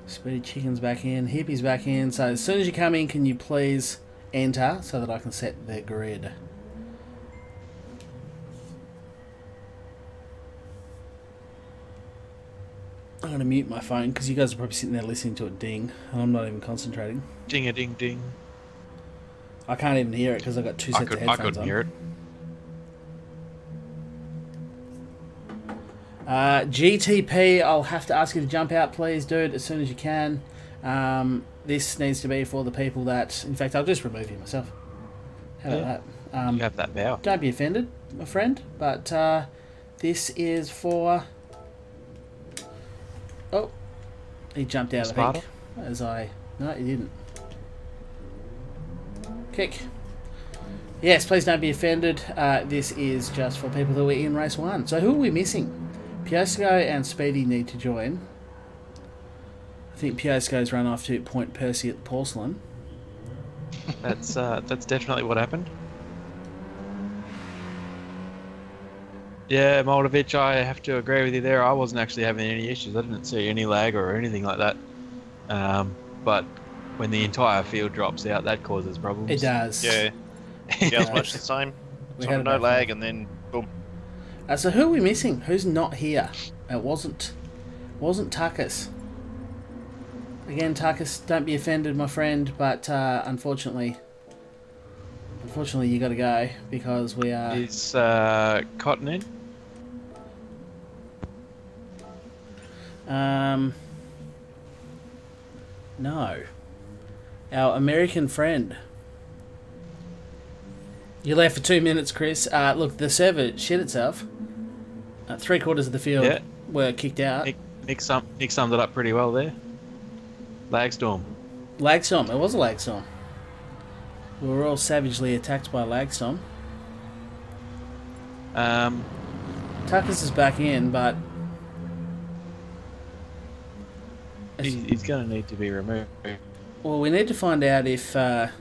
Speedy Chicken's back in. Hippie's back in. So as soon as you come in, can you please enter so that I can set the grid? I'm going to mute my phone because you guys are probably sitting there listening to it ding and I'm not even concentrating. Ding-a-ding-ding. I can't even hear it because I've got 2 sets of headphones on. I couldn't hear it. GTP, I'll have to ask you to jump out, please, dude, as soon as you can. This needs to be for the people that... In fact, I'll just remove you myself. How about that? You have that power. Don't be offended, my friend, but this is for... Oh, he jumped out, I think. No, he didn't. Kick. Yes, please don't be offended. This is just for people who are in race 1. So who are we missing? Piosco and Speedy need to join. I think Piosco's run off to Point Percy at the Porcelain. That's definitely what happened. Yeah, Moldavich, I have to agree with you there. I wasn't actually having any issues. I didn't see any lag or anything like that. But when the entire field drops out, that causes problems. It does. Yeah. Yeah, it's much the same. Sort of no lag, and then boom. So who are we missing? Who's not here? It wasn't Tuckus. Again, Tuckus, don't be offended, my friend, but unfortunately, you got to go because we are. Is Cotton in? No. Our American friend. You left for 2 minutes, Chris. Look, the server shit itself. 3/4 of the field were kicked out. Nick summed it up pretty well there. Lagstorm. Lagstorm. It was a Lagstorm. We were all savagely attacked by Lagstorm. Tuckus is back in, but he's going to need to be removed. Well, we need to find out if where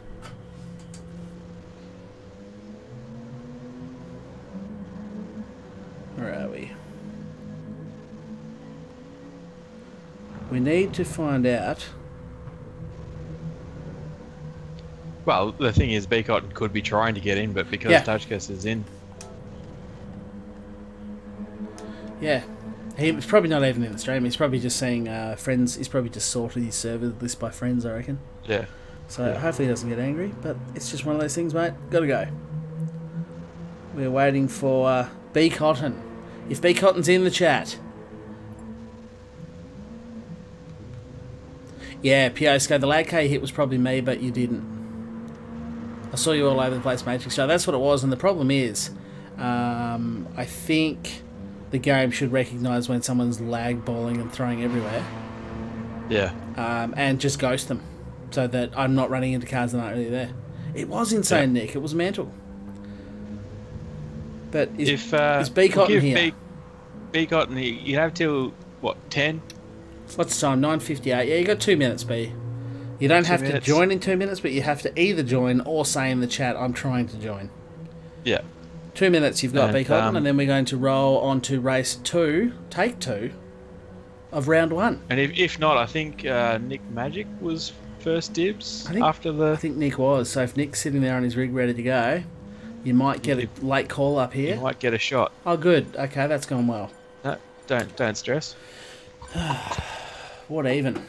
are we? We need to find out. Well, the thing is, Beacott could be trying to get in, but because Tuckus is in. Yeah. He's probably not even in the stream. He's probably just saying friends. He's probably just sorted his server list by friends, I reckon. Yeah. So hopefully he doesn't get angry, but it's just one of those things, mate. Gotta go. We're waiting for B Cotton. If B Cotton's in the chat. Yeah, Piosco, the lag K hit was probably me, but you didn't. I saw you all over the place, Matrix. So that's what it was, and the problem is, I think the game should recognise when someone's lag balling and throwing everywhere. Yeah. And just ghost them, so that I'm not running into cars that aren't really there. It was insane, Nick. It was mental. But is B Cotton here? B Cotton, you have till what, 10? What's the time? 9:58. Yeah, you got 2 minutes, B. You don't have to join in 2 minutes, but you have to either join or say in the chat, "I'm trying to join." Yeah. 2 minutes you've got, B Cotton, and then we're going to roll on to race 2, take 2 of round 1. And if not, I think Nick Magic was first dibs after the. I think Nick was. So if Nick's sitting there on his rig ready to go, you might get a late call up here. You might get a shot. Oh, good. Okay, that's gone well. No, don't stress. What even?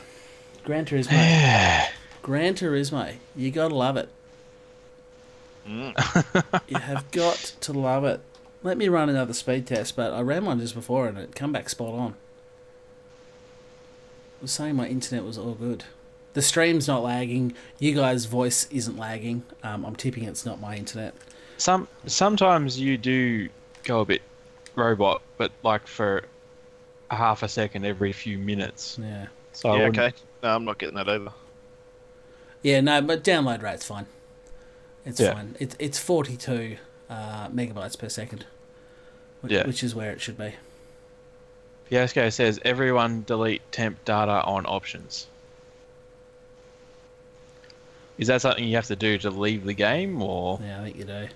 Gran Turismo. Gran Turismo. You gotta love it. You have got to love it. Let me run another speed test, but I ran one just before and it come back spot on. I was saying my internet was all good. The stream's not lagging. You guys' voice isn't lagging. I'm tipping it's not my internet. Sometimes you do go a bit robot, but like for a half a second every few minutes. Yeah. So yeah, okay. No, I'm not getting that either. Yeah, no, but download rate's fine. It's fine. It's 42 megabytes per second, which is where it should be. Fiasco says everyone delete temp data on options. Is that something you have to do to leave the game, or? Yeah, I think you do.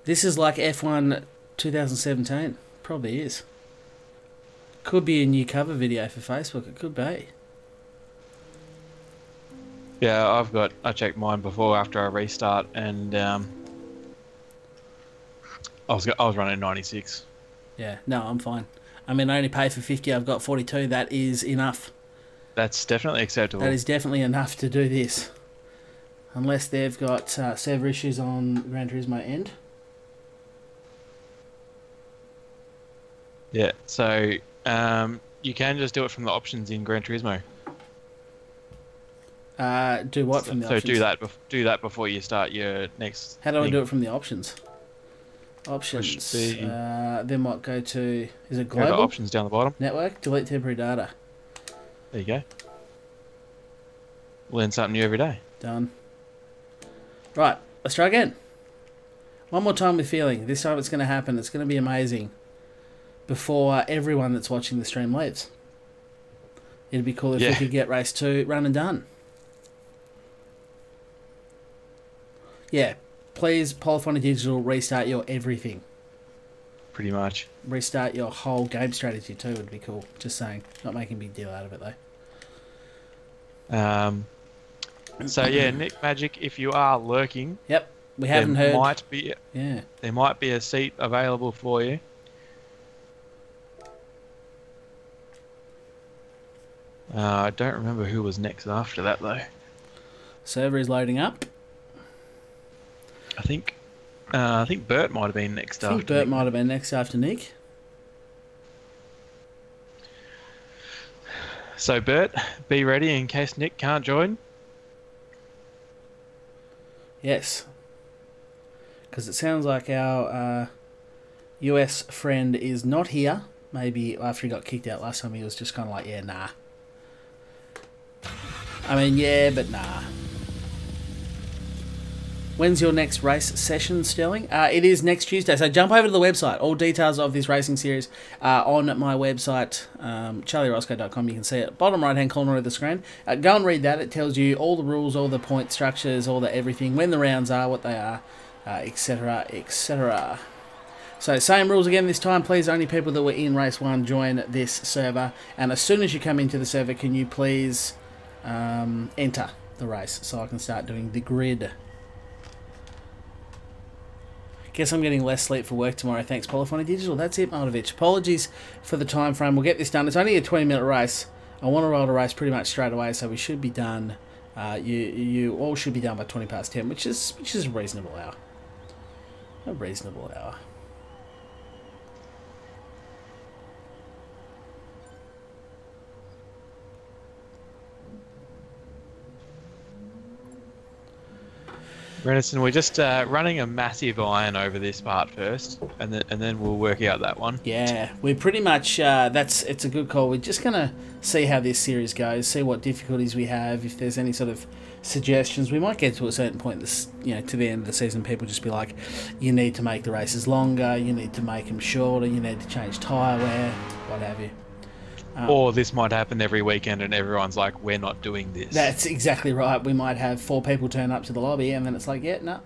This is like F1 2017. Probably is. Could be a new cover video for Facebook. It could be. Yeah, I checked mine before after I restart, and I was running 96. Yeah, no, I'm fine. I mean, I only pay for 50. I've got 42. That is enough. That's definitely acceptable. That is definitely enough to do this. Unless they've got server issues on Gran Turismo end. Yeah, so you can just do it from the options in Gran Turismo. Do what from the options? So do that before you start your next. How do I do it from the options? Options. Then what? Go to, is it global? Go to options down the bottom. Network. Delete temporary data. There you go. Learn something new every day. Done. Right, let's try again. One more time with feeling. This time it's going to happen. It's going to be amazing. Before everyone that's watching the stream leaves. It'd be cool if we could get race 2 run and done. Yeah, please, Polyphony Digital, restart your everything. Pretty much. Restart your whole game strategy too would be cool. Just saying. Not making a big deal out of it though. So yeah, Nick Magic, if you are lurking... Yep, we haven't heard. There might be a seat available for you. I don't remember who was next after that though. Server is loading up. I think Bert might have been next after. Bert might have been next after Nick. So Bert, be ready in case Nick can't join. Yes. Because it sounds like our US friend is not here. Maybe after he got kicked out last time, he was just kind of like, yeah, nah. I mean, yeah, but nah. When's your next race session, Sterling? It is next Tuesday, so jump over to the website. All details of this racing series are on my website, charlieroscoe.com. You can see it, bottom right-hand corner of the screen. Go and read that. It tells you all the rules, all the point structures, all the everything, when the rounds are, what they are, etc., etc. So same rules again this time. Please, only people that were in race 1 join this server. And as soon as you come into the server, can you please enter the race so I can start doing the grid. Guess I'm getting less sleep for work tomorrow. Thanks, Polyphony Digital. That's it, Maldovich. Apologies for the time frame. We'll get this done. It's only a 20-minute race. I want to roll the race pretty much straight away, so we should be done. You all should be done by 20 past 10, which is a reasonable hour. A reasonable hour. Renison, we're just running a massive iron over this part first, and then we'll work out that one. Yeah, we're pretty much it's a good call. We're just gonna see how this series goes, see what difficulties we have. If there's any sort of suggestions, we might get to a certain point. This, to the end of the season, people just be like, you need to make the races longer, you need to make them shorter, you need to change tyre wear, what have you. Or this might happen every weekend and everyone's like, we're not doing this. That's exactly right. We might have 4 people turn up to the lobby and then it's like, yeah, no.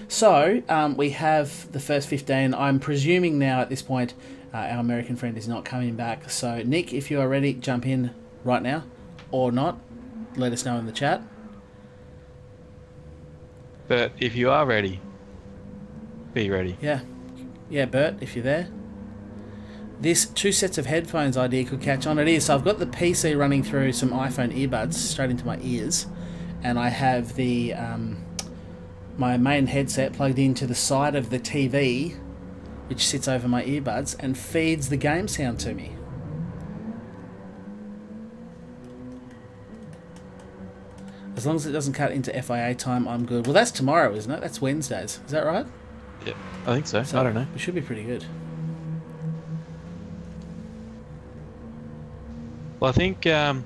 So, we have the first 15. I'm presuming now at this point our American friend is not coming back. So, Nick, if you are ready, jump in right now. Or not. Let us know in the chat. Bert, if you are ready, be ready. Yeah. Yeah, Bert, if you're there. This 2 sets of headphones idea could catch on. It is. So I've got the PC running through some iPhone earbuds straight into my ears, and I have the my main headset plugged into the side of the TV, which sits over my earbuds and feeds the game sound to me. As long as it doesn't cut into FIA time, I'm good. Well, that's tomorrow, isn't it? That's Wednesdays. Is that right? Yeah, I think so. I don't know. It should be pretty good. Well, I think... so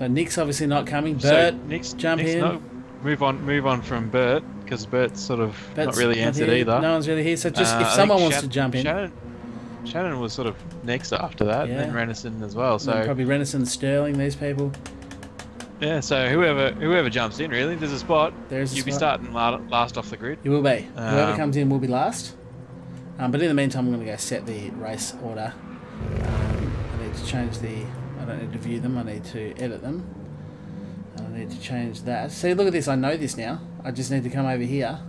Nick's obviously not coming. Bert, jump in. No, move on from Bert, because Bert's sort of not really answered either. No one's really here, so just if someone wants to jump in. Shannon was sort of next after that, and then Renison as well. So probably Renison, Sterling, these people. Yeah, so whoever jumps in, really, there's a spot. You'll be starting last off the grid. You will be. Whoever comes in will be last. But in the meantime, I'm going to go set the race order. I need to change the... I don't need to view them, I need to edit them. I need to change that. See, look at this, I know this now. I just need to come over here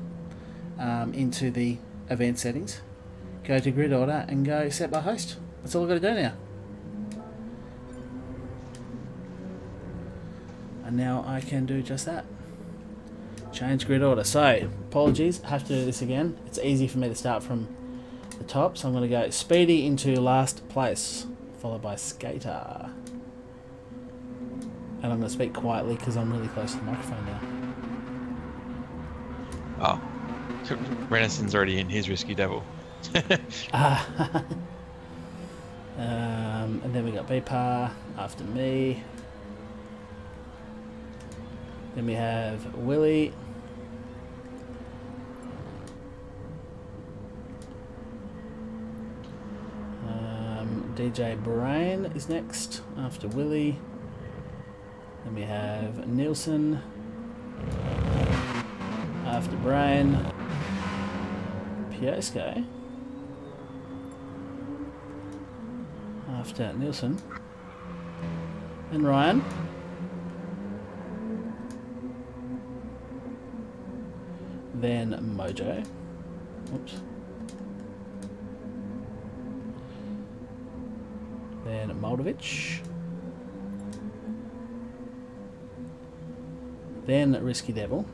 into the event settings, go to grid order and go set by host. That's all I've got to do now. And now I can do just that. Change grid order. So, apologies, I have to do this again. It's easy for me to start from the top, so I'm going to go Speedy into last place, followed by Skater. And I'm going to speak quietly because I'm really close to the microphone Oh. now. Renison's already in his Risky Devil. And then we got Bpar after me. Then we have Willie. DJ Brain is next after Willie. Then we have Nielsen after Brain. Piosko after Nielsen. And Ryan. Then Mojo. Oops. Then Moldovich. Then Risky Devil.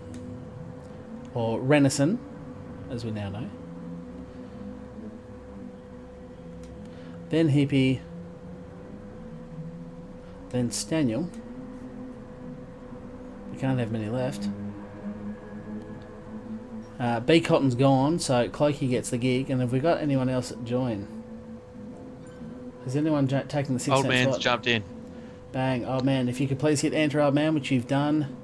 Or Renison, as we now know. Then Hippie. Then Staniel. We can't have many left. B Cotton's gone, so Clokey gets the gig. And have we got anyone else that join? Has anyone taken the 6 Old man's spot? jumped in. Bang. Old man, if you could please hit enter, old man, which you've done.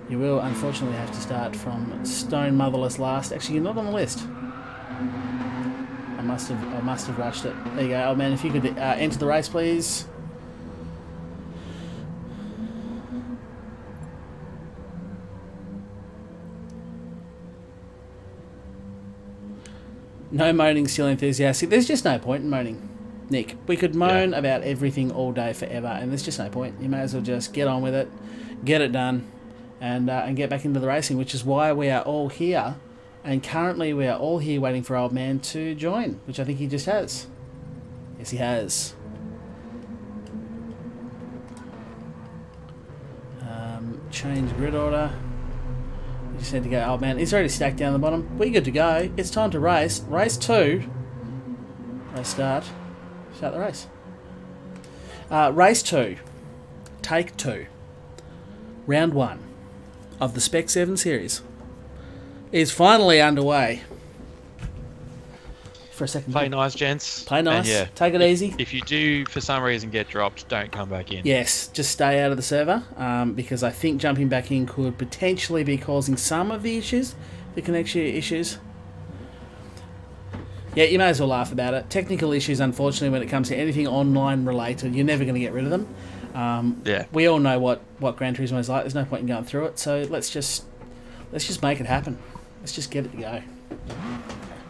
You will unfortunately have to start from Stone Motherless last. Actually, you're not on the list. I must have rushed it. There you go, old man. If you could enter the race, please. No moaning, still enthusiastic. There's just no point in moaning, Nick. We could moan about everything all day forever, and there's just no point. You may as well just get on with it, get it done, and get back into the racing, which is why we are all here. And currently we are all here waiting for old man to join, which I think he just has. Yes, he has. Change grid order. You just need to go, old man. He's already stacked down the bottom. We're good to go. It's time to race. Race 2. Race start. Start the race. Race 2. Take 2. Round 1 of the Spec 7 series is finally underway. For a second. Play nice, gents. Play nice. Yeah, take it easy. If you do, for some reason, get dropped, don't come back in. Yes, just stay out of the server, because I think jumping back in could potentially be causing some of the issues, the connection issues. Yeah, you may as well laugh about it. Technical issues, unfortunately, when it comes to anything online related, you're never going to get rid of them. Yeah. We all know what Gran Turismo is like. There's no point in going through it, so let's just make it happen. Let's just get it to go.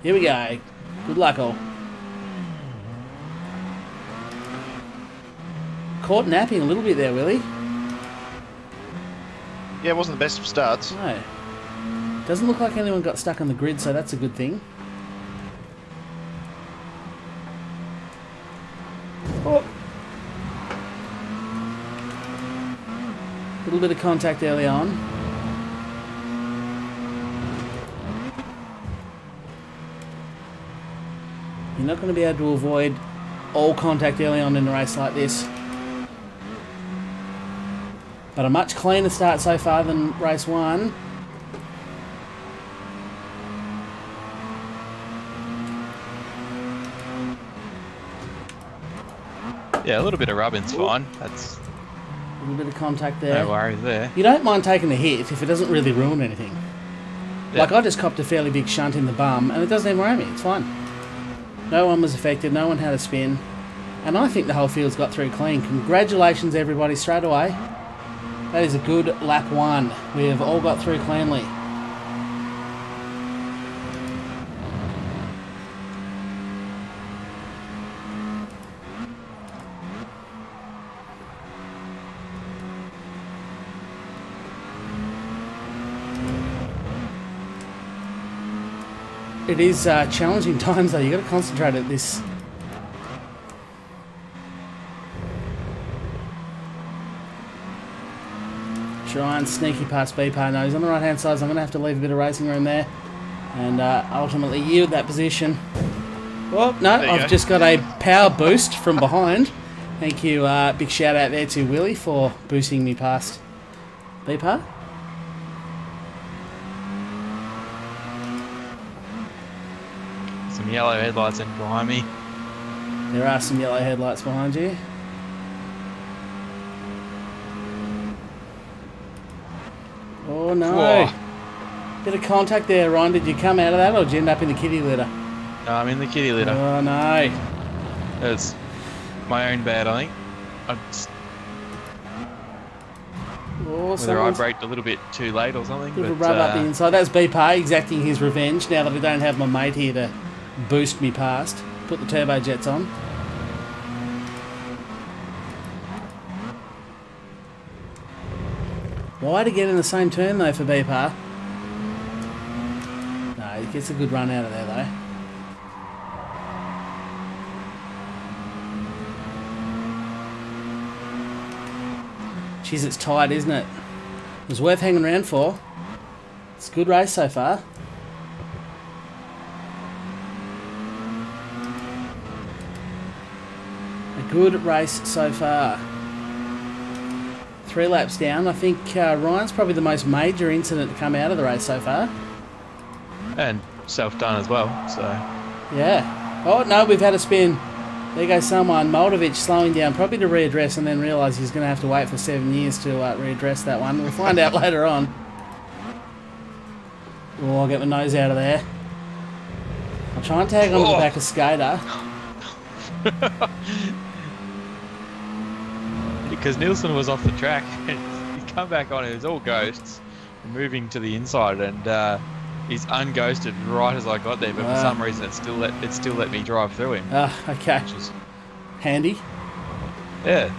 Here we go. Good luck, all. Caught napping a little bit there, Willie. Yeah, it wasn't the best of starts. No. Doesn't look like anyone got stuck on the grid, so that's a good thing. Oh. Little bit of contact early on. You're not going to be able to avoid all contact early on in a race like this. But a much cleaner start so far than race 1. Yeah, a little bit of rubbing's fine. That's a little bit of contact there. No worries there. You don't mind taking a hit if it doesn't really ruin anything. Yeah. Like I just copped a fairly big shunt in the bum and it doesn't even worry me. It's fine. No one was affected, no one had a spin, and I think the whole field's got through clean. Congratulations everybody straight away. That is a good lap 1. We have all got through cleanly. It is challenging times though, you've got to concentrate at this. Try and sneaky past B-Par. No, he's on the right hand side, so I'm going to have to leave a bit of racing room there. And ultimately yield that position. Oh, no, I've just got a power boost from behind. Thank you, big shout out there to Willie for boosting me past B-Par. Some yellow headlights in behind me. There are some yellow headlights behind you. Oh no. Whoa. Bit of contact there, Ryan. Did you come out of that or did you end up in the kitty litter? No, I'm in the kitty litter. Oh, no. It's my own bad, I think. Whether I braked a little bit too late or something. Bit of a rub up the inside. That's BPA exacting his revenge now that I don't have my mate here to boost me past. Put the turbo jets on. Wide again in the same turn though for BPA. No, he gets a good run out of there though. Jeez, it's tight, isn't it? It was worth hanging around for. It's a good race so far. A good race so far. 3 laps down. I think Ryan's probably the most major incident to come out of the race so far. And self-done as well, so... Yeah. Oh, no, we've had a spin. There goes someone. Moldovich slowing down, probably to readdress, and then realise he's going to have to wait for 7 years to readdress that one. We'll find out later on. Oh, I'll get my nose out of there. I'll try and tag onto the back of Skater. Because Nielsen was off the track, and he's come back on, it was all ghosts, moving to the inside, and he's unghosted right as I got there, but for some reason it still let me drive through him. Okay. Which is handy. Yeah.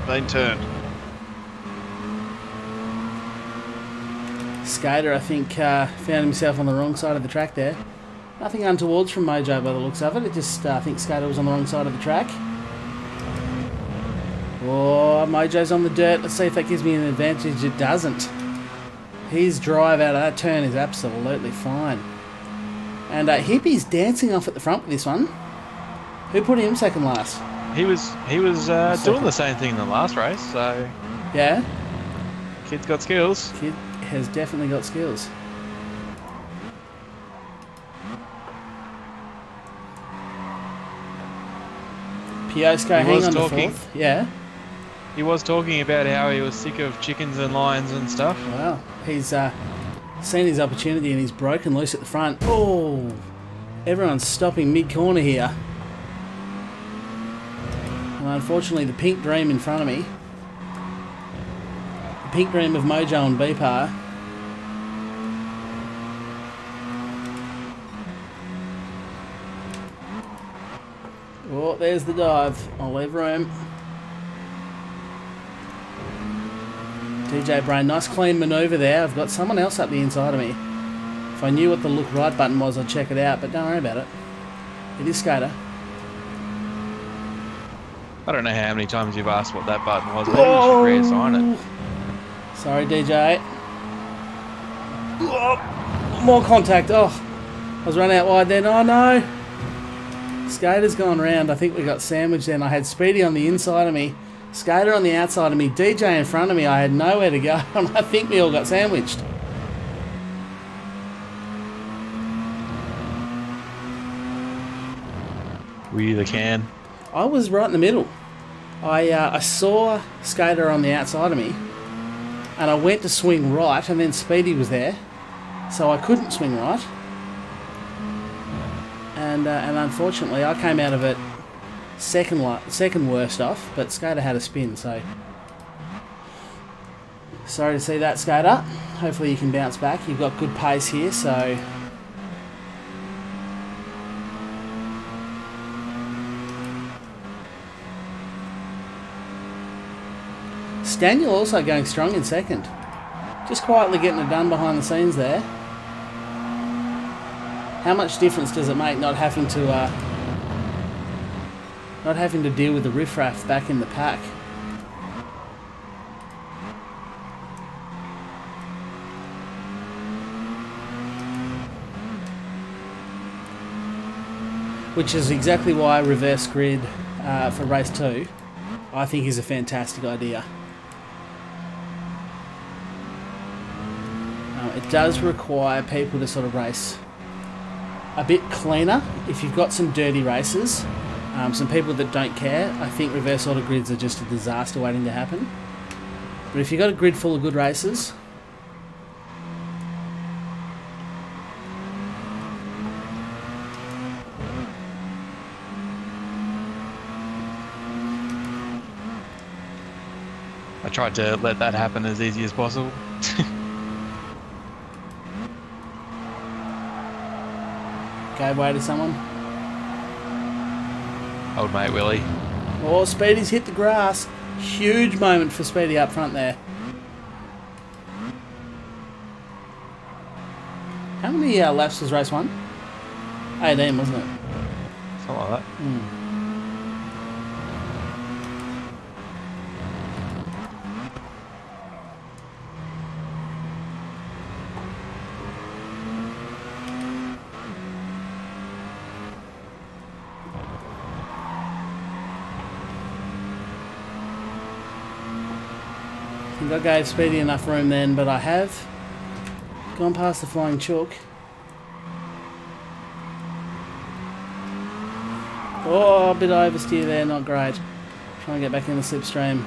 Been turned. Skater, I think, found himself on the wrong side of the track there. Nothing untowards from Mojo by the looks of it. It just, I think Skater was on the wrong side of the track. Oh, Mojo's on the dirt. Let's see if that gives me an advantage. It doesn't. His drive out of that turn is absolutely fine. And Hippie's dancing off at the front with this one. Who put him second last? He was doing the same thing in the last race, so... Yeah? Kid's got skills. Kid has definitely got skills. Piosco, hang on to fourth. Yeah? He was talking about how he was sick of chickens and lions and stuff. Well, he's seen his opportunity and he's broken loose at the front. Oh, everyone's stopping mid-corner here. And unfortunately, the pink dream in front of me. The pink dream of Mojo and BPA. Oh, there's the dive. I'll leave room. DJ Brain, nice clean manoeuvre there. I've got someone else up the inside of me. If I knew what the look right button was, I'd check it out, but don't worry about it. It is Skater. I don't know how many times you've asked what that button was. Maybe you should reassign it. Sorry, DJ. Oh, more contact. Oh, I was running out wide then. Oh, no. Skater's gone round. I think we got sandwiched then. I had Speedy on the inside of me. Skater on the outside of me, DJ in front of me. I had nowhere to go, and I think we all got sandwiched. We either can. I was right in the middle. I saw Skater on the outside of me, and I went to swing right, and then Speedy was there, so I couldn't swing right. And unfortunately, I came out of it second worst off, but Skater had a spin, so sorry to see that, Skater. Hopefully you can bounce back. You've got good pace here, so Staniel also going strong in second, just quietly getting it done behind the scenes there. How much difference does it make not having to deal with the riffraff back in the pack? Which is exactly why reverse grid for race 2 I think is a fantastic idea. It does require people to sort of race a bit cleaner. If you've got some dirty races, some people that don't care, I think reverse auto grids are just a disaster waiting to happen. But if you've got a grid full of good races, I tried to let that happen as easy as possible. Gave way to someone. Old mate Willie. Oh, Speedy's hit the grass. Huge moment for Speedy up front there. How many laps was race 1? 18, wasn't it? Something like that. I think I gave Speedy enough room then, but I have gone past the Flying Chook. Oh, a bit oversteer there, not great. Try and get back in the slipstream.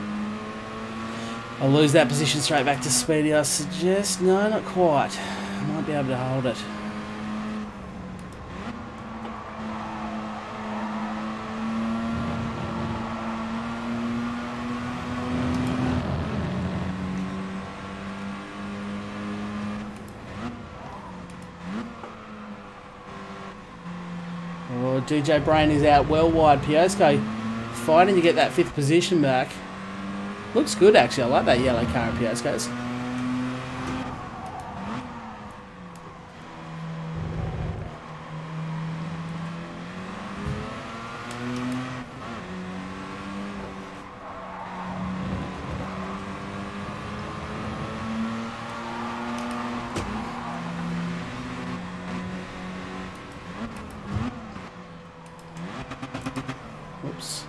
I'll lose that position straight back to Speedy, I suggest. No, not quite. Might be able to hold it. Oh, DJ Brain is out well wide. Piosco fighting to get that 5th position back. Looks good actually. I like that yellow car at Piosco's. Oops.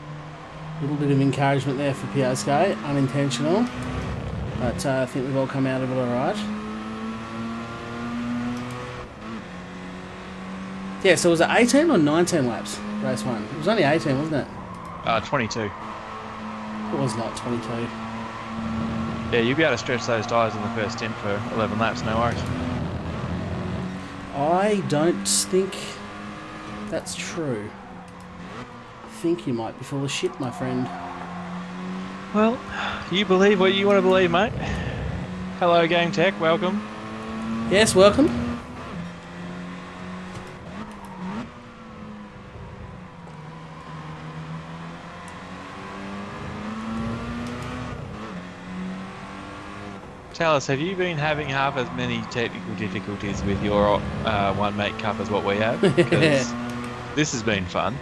A little bit of encouragement there for Piosco. Unintentional. But I think we've all come out of it alright. Yeah, so was it 18 or 19 laps, race 1? It was only 18, wasn't it? 22. It was not 22. Yeah, you'll be able to stretch those tyres in the first stint for 11 laps, no worries. I don't think that's true. I think you might be full of shit, my friend. Well, you believe what you want to believe, mate. Hello, Game Tech. Welcome. Yes, welcome. Tell us, have you been having half as many technical difficulties with your One Mate Cup as what we have? Because this has been fun.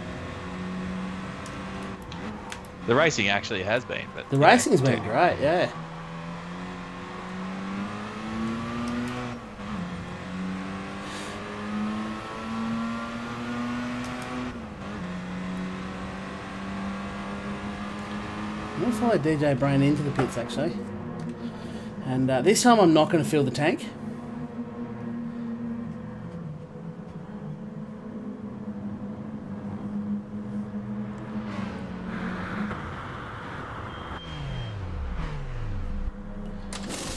The racing actually has been, but the racing's been great, yeah. I'm going to follow DJ Brain into the pits actually. And this time I'm not going to fill the tank.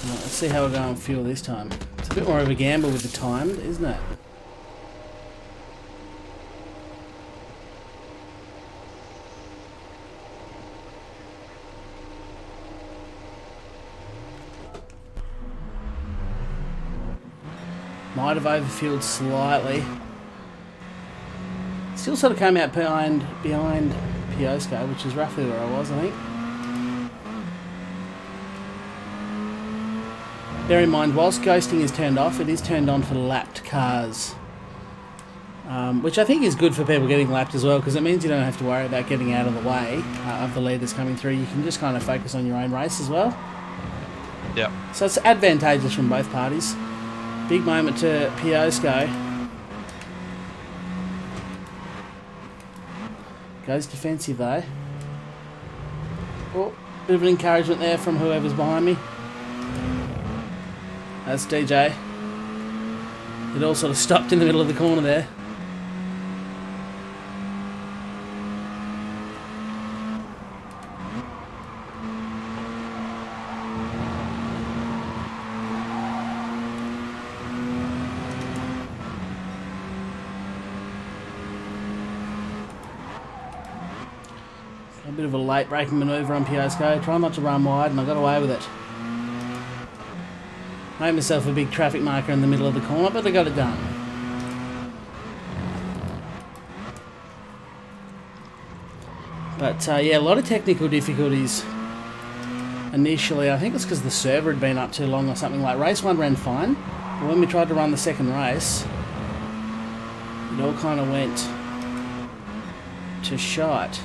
Let's see how we're going to fuel this time. It's a bit more of a gamble with the timed, isn't it? Might have overfueled slightly. Still sort of came out behind Piosco, which is roughly where I was, I think. Bear in mind, whilst ghosting is turned off, it is turned on for lapped cars. Which I think is good for people getting lapped as well, because it means you don't have to worry about getting out of the way of the leaders coming through. You can just kind of focus on your own race as well. Yep. So it's advantageous from both parties. Big moment to Piosco. Goes defensive though. Oh, bit of an encouragement there from whoever's behind me. That's DJ. It all sort of stopped in the middle of the corner there. A bit of a late braking manoeuvre on Piosco. Try not to run wide, and I got away with it. Made myself a big traffic marker in the middle of the corner, but I got it done. But yeah, a lot of technical difficulties initially. I think it's because the server had been up too long or something. Like race 1 ran fine, but when we tried to run the second race, it all kind of went to shite.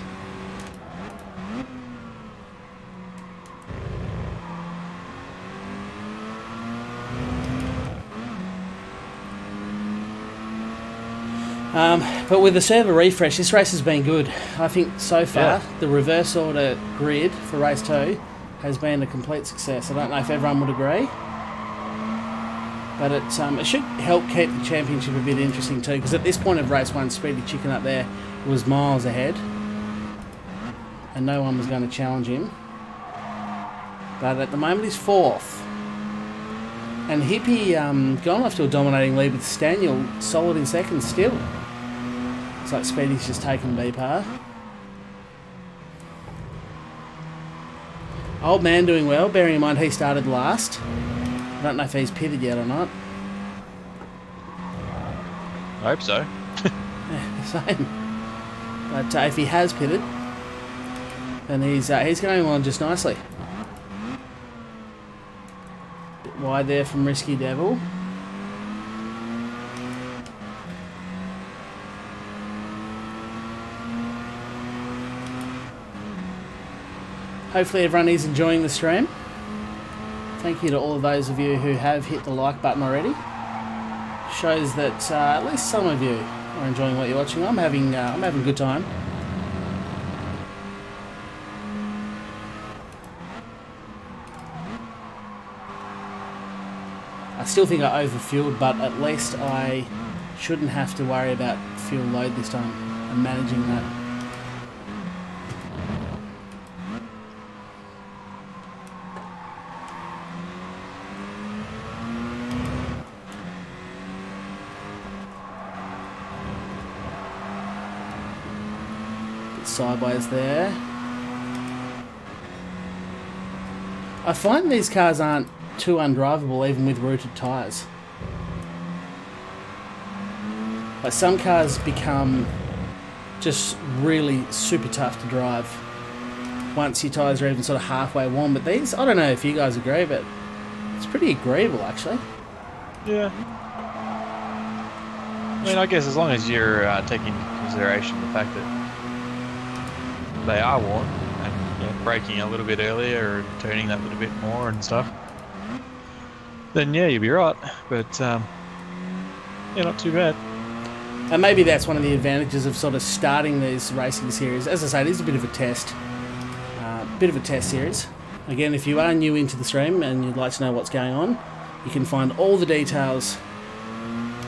But with the server refresh, this race has been good. I think so far, the reverse order grid for race 2 has been a complete success. I don't know if everyone would agree, but it should help keep the championship a bit interesting too, because at this point of race 1, Speedy Chicken up there was miles ahead, and no one was going to challenge him. But at the moment he's 4th. And Hippie gone off to a dominating lead with Staniel solid in 2nd still. Looks like Speedy's just taken B-par. Old man doing well, bearing in mind he started last. I don't know if he's pitted yet or not. I hope so. Yeah, same. But if he has pitted, then he's going on just nicely. Bit wide there from Risky Devil. Hopefully everyone is enjoying the stream. Thank you to all of those of you who have hit the like button already. Shows that at least some of you are enjoying what you're watching. I'm having a good time. I still think I overfueled, but at least I shouldn't have to worry about fuel load this time and managing that. Sideways there. I find these cars aren't too undrivable even with rooted tyres. Like some cars become just really super tough to drive once your tyres are even sort of halfway warm, but these, I don't know if you guys agree, but it's pretty agreeable actually. Yeah. I mean, I guess as long as you're taking into consideration the fact that they are worn and braking a little bit earlier and turning that little bit more and stuff, then yeah, you'll be right. But yeah, not too bad. And maybe that's one of the advantages of sort of starting these racing series. As I say, it is a bit of a test. Series. Again, if you are new into the stream and you'd like to know what's going on, you can find all the details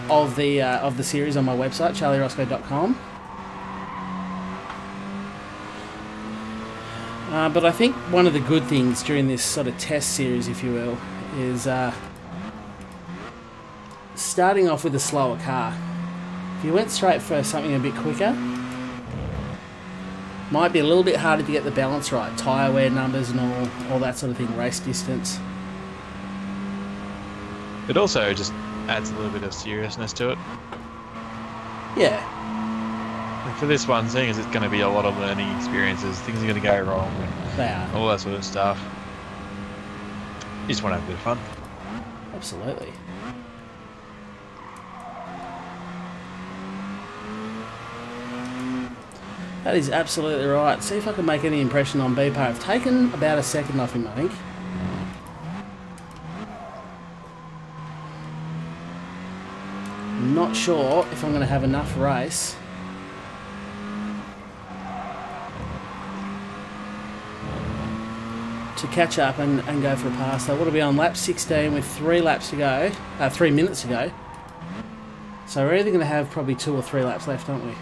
of the series on my website, charlieroscoe.com. But I think one of the good things during this sort of test series, if you will, is starting off with a slower car. If you went straight for something a bit quicker, might be a little bit harder to get the balance right. Tyre wear numbers and all that sort of thing, race distance. It also just adds a little bit of seriousness to it. Yeah. For this one, seeing as it's going to be a lot of learning experiences, things are going to go wrong and all that sort of stuff. You just want to have a bit of fun. Absolutely. That is absolutely right. See if I can make any impression on B-Par. I've taken about a second off him, I think. I'm not sure if I'm going to have enough race to catch up and go for a pass. So what are we on? Lap 16 with 3 laps to go. 3 minutes to go. So we're either going to have probably 2 or 3 laps left, aren't we?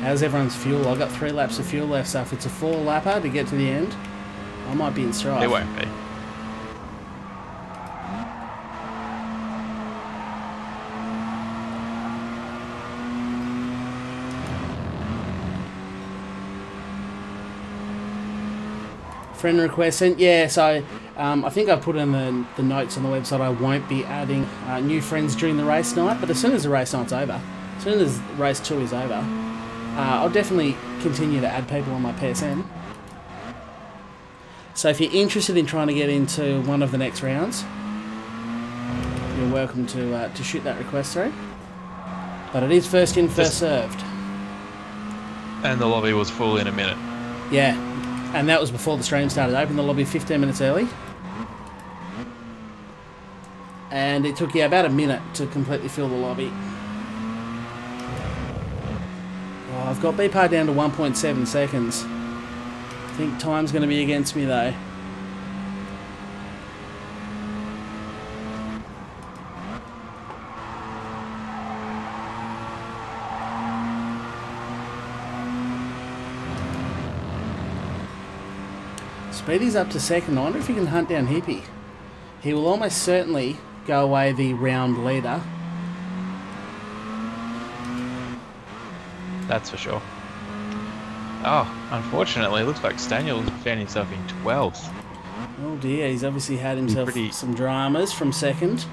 How's everyone's fuel? I've got 3 laps of fuel left, so if it's a 4-lapper to get to the end, I might be in strife. It won't be. Friend request sent. Yeah, so I think I put in the notes on the website I won't be adding new friends during the race night, but as soon as the race night's over, as soon as race 2 is over, I'll definitely continue to add people on my PSN. So if you're interested in trying to get into one of the next rounds, you're welcome to shoot that request through. But it is first in, first served. And the lobby was full in a minute. Yeah, and that was before the stream started. I opened the lobby 15 minutes early. And it took you about a minute to completely fill the lobby. Oh, I've got BPAR down to 1.7 seconds. I think time's going to be against me though. Speedy's up to second. I wonder if he can hunt down Hippie. He will almost certainly go away the round leader. That's for sure. Oh, unfortunately, it looks like Staniel found himself in 12th. Oh dear, he's obviously had himself some dramas from second.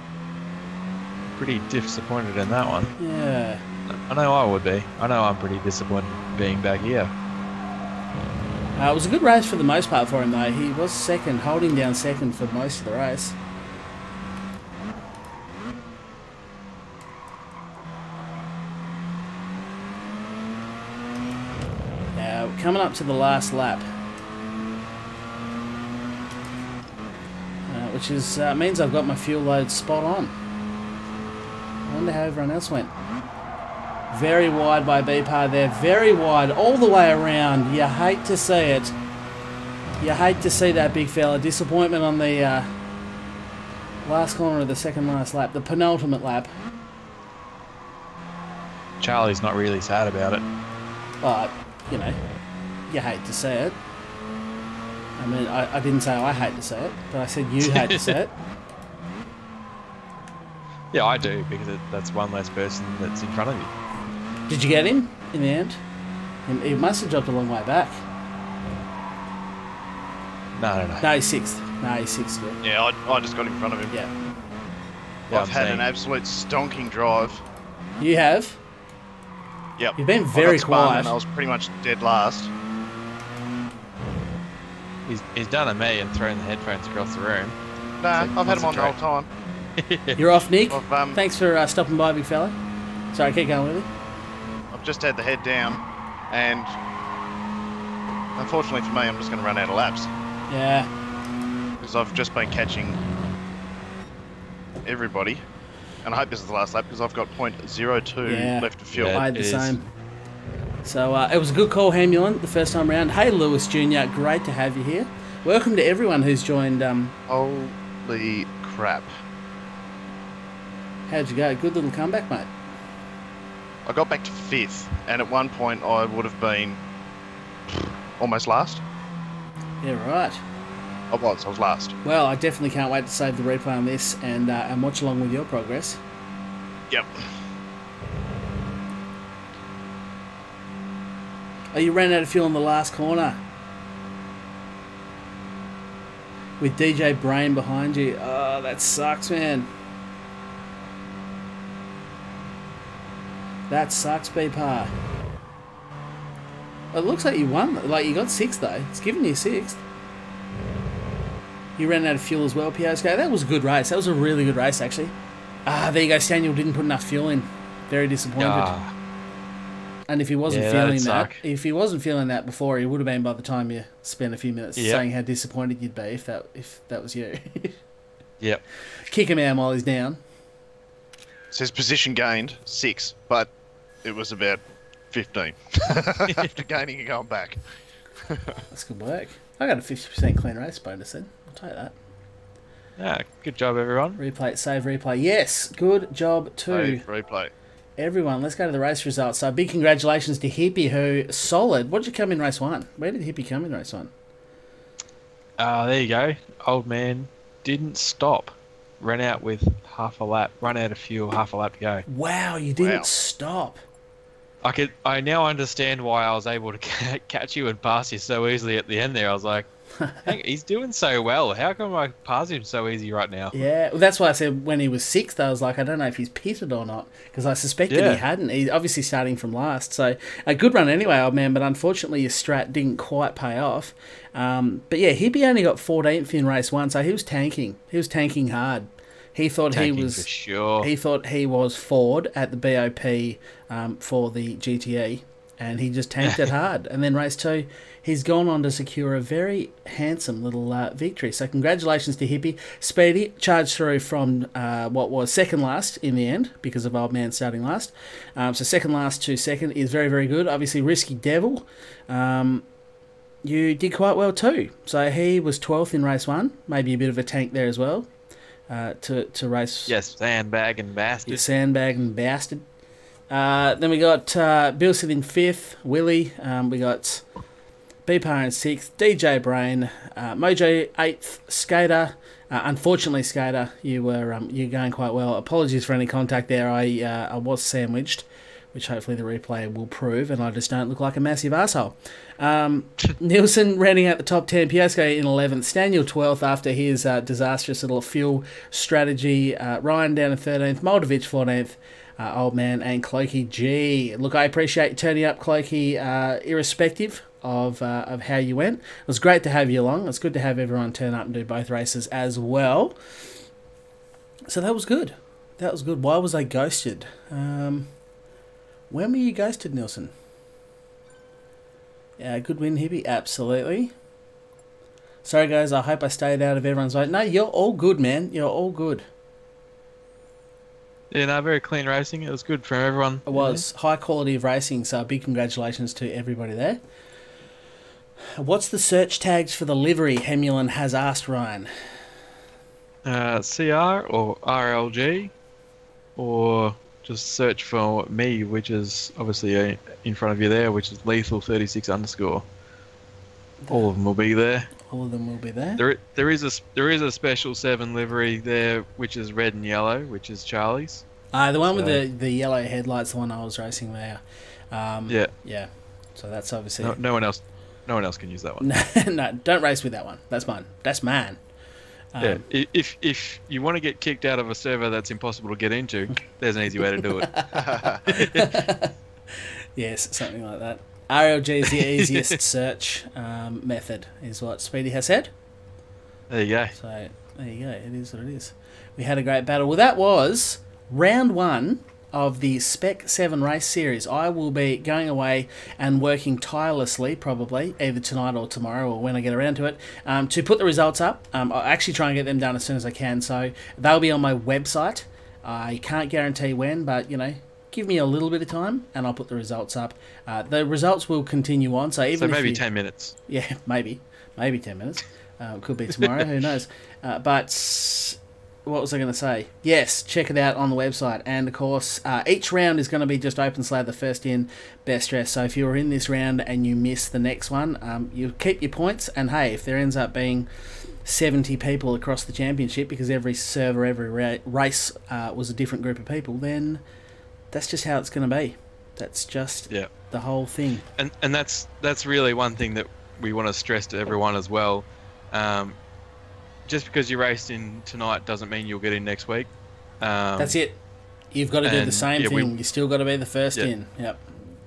Pretty disappointed in that one. Yeah. I know I would be. I know I'm pretty disappointed being back here. It was a good race for the most part for him though. He was second, holding down second for most of the race. Now, coming up to the last lap. Which is means I've got my fuel load spot on. I wonder how everyone else went. Very wide by BPAR there. Very wide all the way around. You hate to see it. You hate to see that big fella. Disappointment on the last corner of the second last lap. The penultimate lap. Charlie's not really sad about it. But, you know, you hate to see it. I mean, I didn't say I hate to see it, but I said you hate to see it. Yeah, I do, because that's one less person that's in front of you. Did you get him in the end? He must have dropped a long way back. No. No, he's sixth. No, he's sixth. Yeah, I just got in front of him. Yeah. I've had an absolute stonking drive. You have? Yep. You've been very quiet. And I was pretty much dead last. He's done a me and thrown the headphones across the room. Nah, I've had him on the whole time. You're off, Nick. I've, Thanks for stopping by, big fella. Sorry, keep going with it. I've just had the head down, and unfortunately for me, I'm just going to run out of laps. Yeah. Because I've just been catching everybody, and I hope this is the last lap because I've got .02 left to fuel. I had the same. So it was a good call, Hamulan, the first time round. Hey, Lewis Jr., great to have you here. Welcome to everyone who's joined. Holy crap. How'd you go? Good little comeback, mate. I got back to 5th, and at one point I would have been almost last. Yeah, right. I was last. Well, I definitely can't wait to save the replay on this and watch along with your progress. Yep. Oh, you ran out of fuel in the last corner. With DJ Brain behind you. Oh, that sucks, man. That sucks, BPAR. It looks like you won. Like, you got 6th, though. It's giving you 6th. You ran out of fuel as well, Piosco. That was a good race. That was a really good race, actually. There you go. Daniel didn't put enough fuel in. Very disappointed. And if he wasn't feeling that before, he would have been by the time you spent a few minutes saying how disappointed you'd be if that was you. Yep. Kick him out while he's down. It says position gained 6, but it was about 15 after gaining and going back. That's good work. I got a 50% clean race bonus then. I'll take that. Yeah, good job, everyone. Replay, save replay. Yes, good job too. Save replay. Everyone, let's go to the race results. So big congratulations to Hippie, who solid. What did you come in race 1? Where did Hippie come in race 1? There you go. Old man didn't stop. Ran out with half a lap. Run out of fuel, half a lap to go. Wow, you didn't stop. I now understand why I was able to catch you and pass you so easily at the end there. I was like, He's doing so well. How come I pass him so easy right now? Yeah, well, that's why I said when he was sixth, I was like, I don't know if he's pitted or not, because I suspected he hadn't. He's obviously starting from last. So a good run anyway, old man, but unfortunately your strat didn't quite pay off. But yeah, Hippie only got 14th in race 1, so he was tanking. He was tanking hard. He thought he was for sure. He thought he was Ford at the BOP for the GTE, and he just tanked it hard. And then race 2, he's gone on to secure a very handsome little victory. So congratulations to Hippie. Speedy charged through from what was second last in the end because of old man starting last. So second last to second is very, very good. Obviously, Risky Devil, you did quite well too. So he was 12th in race 1, maybe a bit of a tank there as well. To race. Yes, sandbag and bastard. Yeah, sandbag and bastard. Then we got Bill Sid in 5th, Willie. We got B-Par in 6th, DJ Brain, Mojo 8th, Skater. Unfortunately, Skater, you're going quite well. Apologies for any contact there. I was sandwiched, which hopefully the replay will prove, and I just don't look like a massive arsehole. Nielsen rounding out the top 10, Piasco in 11th, Staniel 12th after his disastrous little fuel strategy, Ryan down in 13th, Moldavich 14th, Old Man and Clokey G. Look, I appreciate you turning up, Clokey, irrespective of how you went. It was great to have you along. It's good to have everyone turn up and do both races as well. So that was good. That was good. Why was I ghosted? When were you ghosted, Nielsen? Yeah, good win, Hippie. Absolutely. Sorry, guys. I hope I stayed out of everyone's way. No, you're all good, man. You're all good. Yeah, no, very clean racing. It was good for everyone. It was. High quality of racing, so big congratulations to everybody there. What's the search tags for the livery, Hemulin has asked Ryan? CR or RLG, or just search for me, which is obviously in front of you there, which is lethal36_. All of them will be there. All of them will be there. There is a special 7 livery there, which is red and yellow, which is Charlie's. The one with the yellow headlights, the one I was racing there. Yeah. Yeah. So that's obviously no one else can use that one. No, don't race with that one. That's mine. That's mine. Yeah, if you want to get kicked out of a server that's impossible to get into, there's an easy way to do it. Yes, something like that. RLG is the easiest search method, is what Speedy has said. There you go. So, there you go. It is what it is. We had a great battle. Well, that was round 1 of the Spec 7 race series. I will be going away and working tirelessly, probably, either tonight or tomorrow or when I get around to it, to put the results up. I'll actually try and get them done as soon as I can, so they'll be on my website. I can't guarantee when, but, give me a little bit of time and I'll put the results up. The results will continue on, so even maybe 10 minutes. Yeah, maybe 10 minutes. Could be tomorrow, who knows. But what was I going to say? Yes, check it out on the website. And, of course, each round is going to be just open slab, the first in, best dress. So if you're in this round and you miss the next one, you keep your points. And, hey, if there ends up being 70 people across the championship because every server, every race was a different group of people, then that's just how it's going to be. That's just the whole thing. And that's really one thing that we want to stress to everyone as well. Just because you raced in tonight doesn't mean you'll get in next week. That's it. You've got to do the same thing. You still got to be the first in. Yep.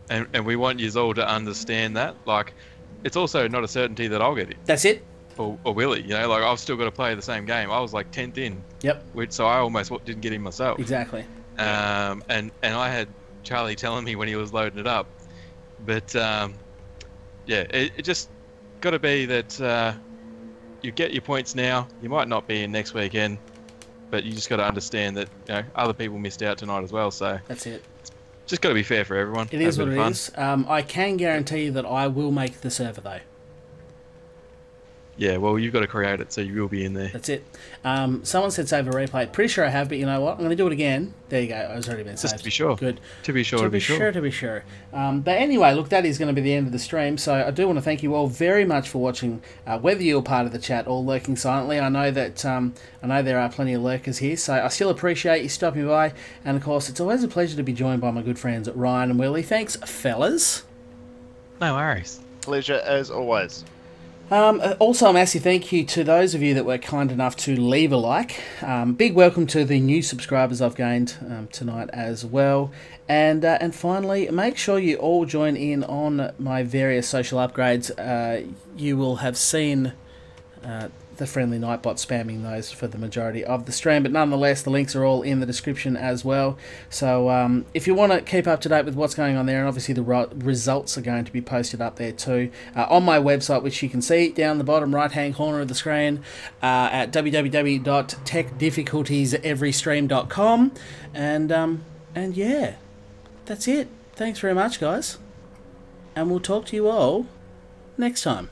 And we want you all to understand that. Like, it's also not a certainty that I'll get in. That's it. Or Willie, like I've still got to play the same game. I was like 10th in. Yep. So I almost didn't get in myself. Exactly. And I had Charlie telling me when he was loading it up. But, it just got to be that you get your points now. You might not be in next weekend, but you just got to understand that other people missed out tonight as well. So that's it. Just got to be fair for everyone. It is what it is. I can guarantee you that I will make the server though. Yeah, well, you've got to create it, so you will be in there. That's it. Someone said save a replay. Pretty sure I have, but you know what? I'm going to do it again. There you go. I was already been saved. Just to be sure. Good. To be sure. But anyway, look, that is going to be the end of the stream. So I do want to thank you all very much for watching. Whether you're part of the chat or lurking silently, I know that I know there are plenty of lurkers here. So I still appreciate you stopping by. And of course, it's always a pleasure to be joined by my good friends Ryan and Willie. Thanks, fellas. No worries. Pleasure as always. Also, a massive thank you to those of you that were kind enough to leave a like. Big welcome to the new subscribers I've gained tonight as well. And finally, make sure you all join in on my various social upgrades. You will have seen the friendly Nightbot spamming those for the majority of the stream, but nonetheless the links are all in the description as well. So if you want to keep up to date with what's going on there, and obviously the results are going to be posted up there too on my website, which you can see down the bottom right hand corner of the screen at www.techdifficultieseverystream.com. And yeah, that's it. Thanks very much, guys, and we'll talk to you all next time.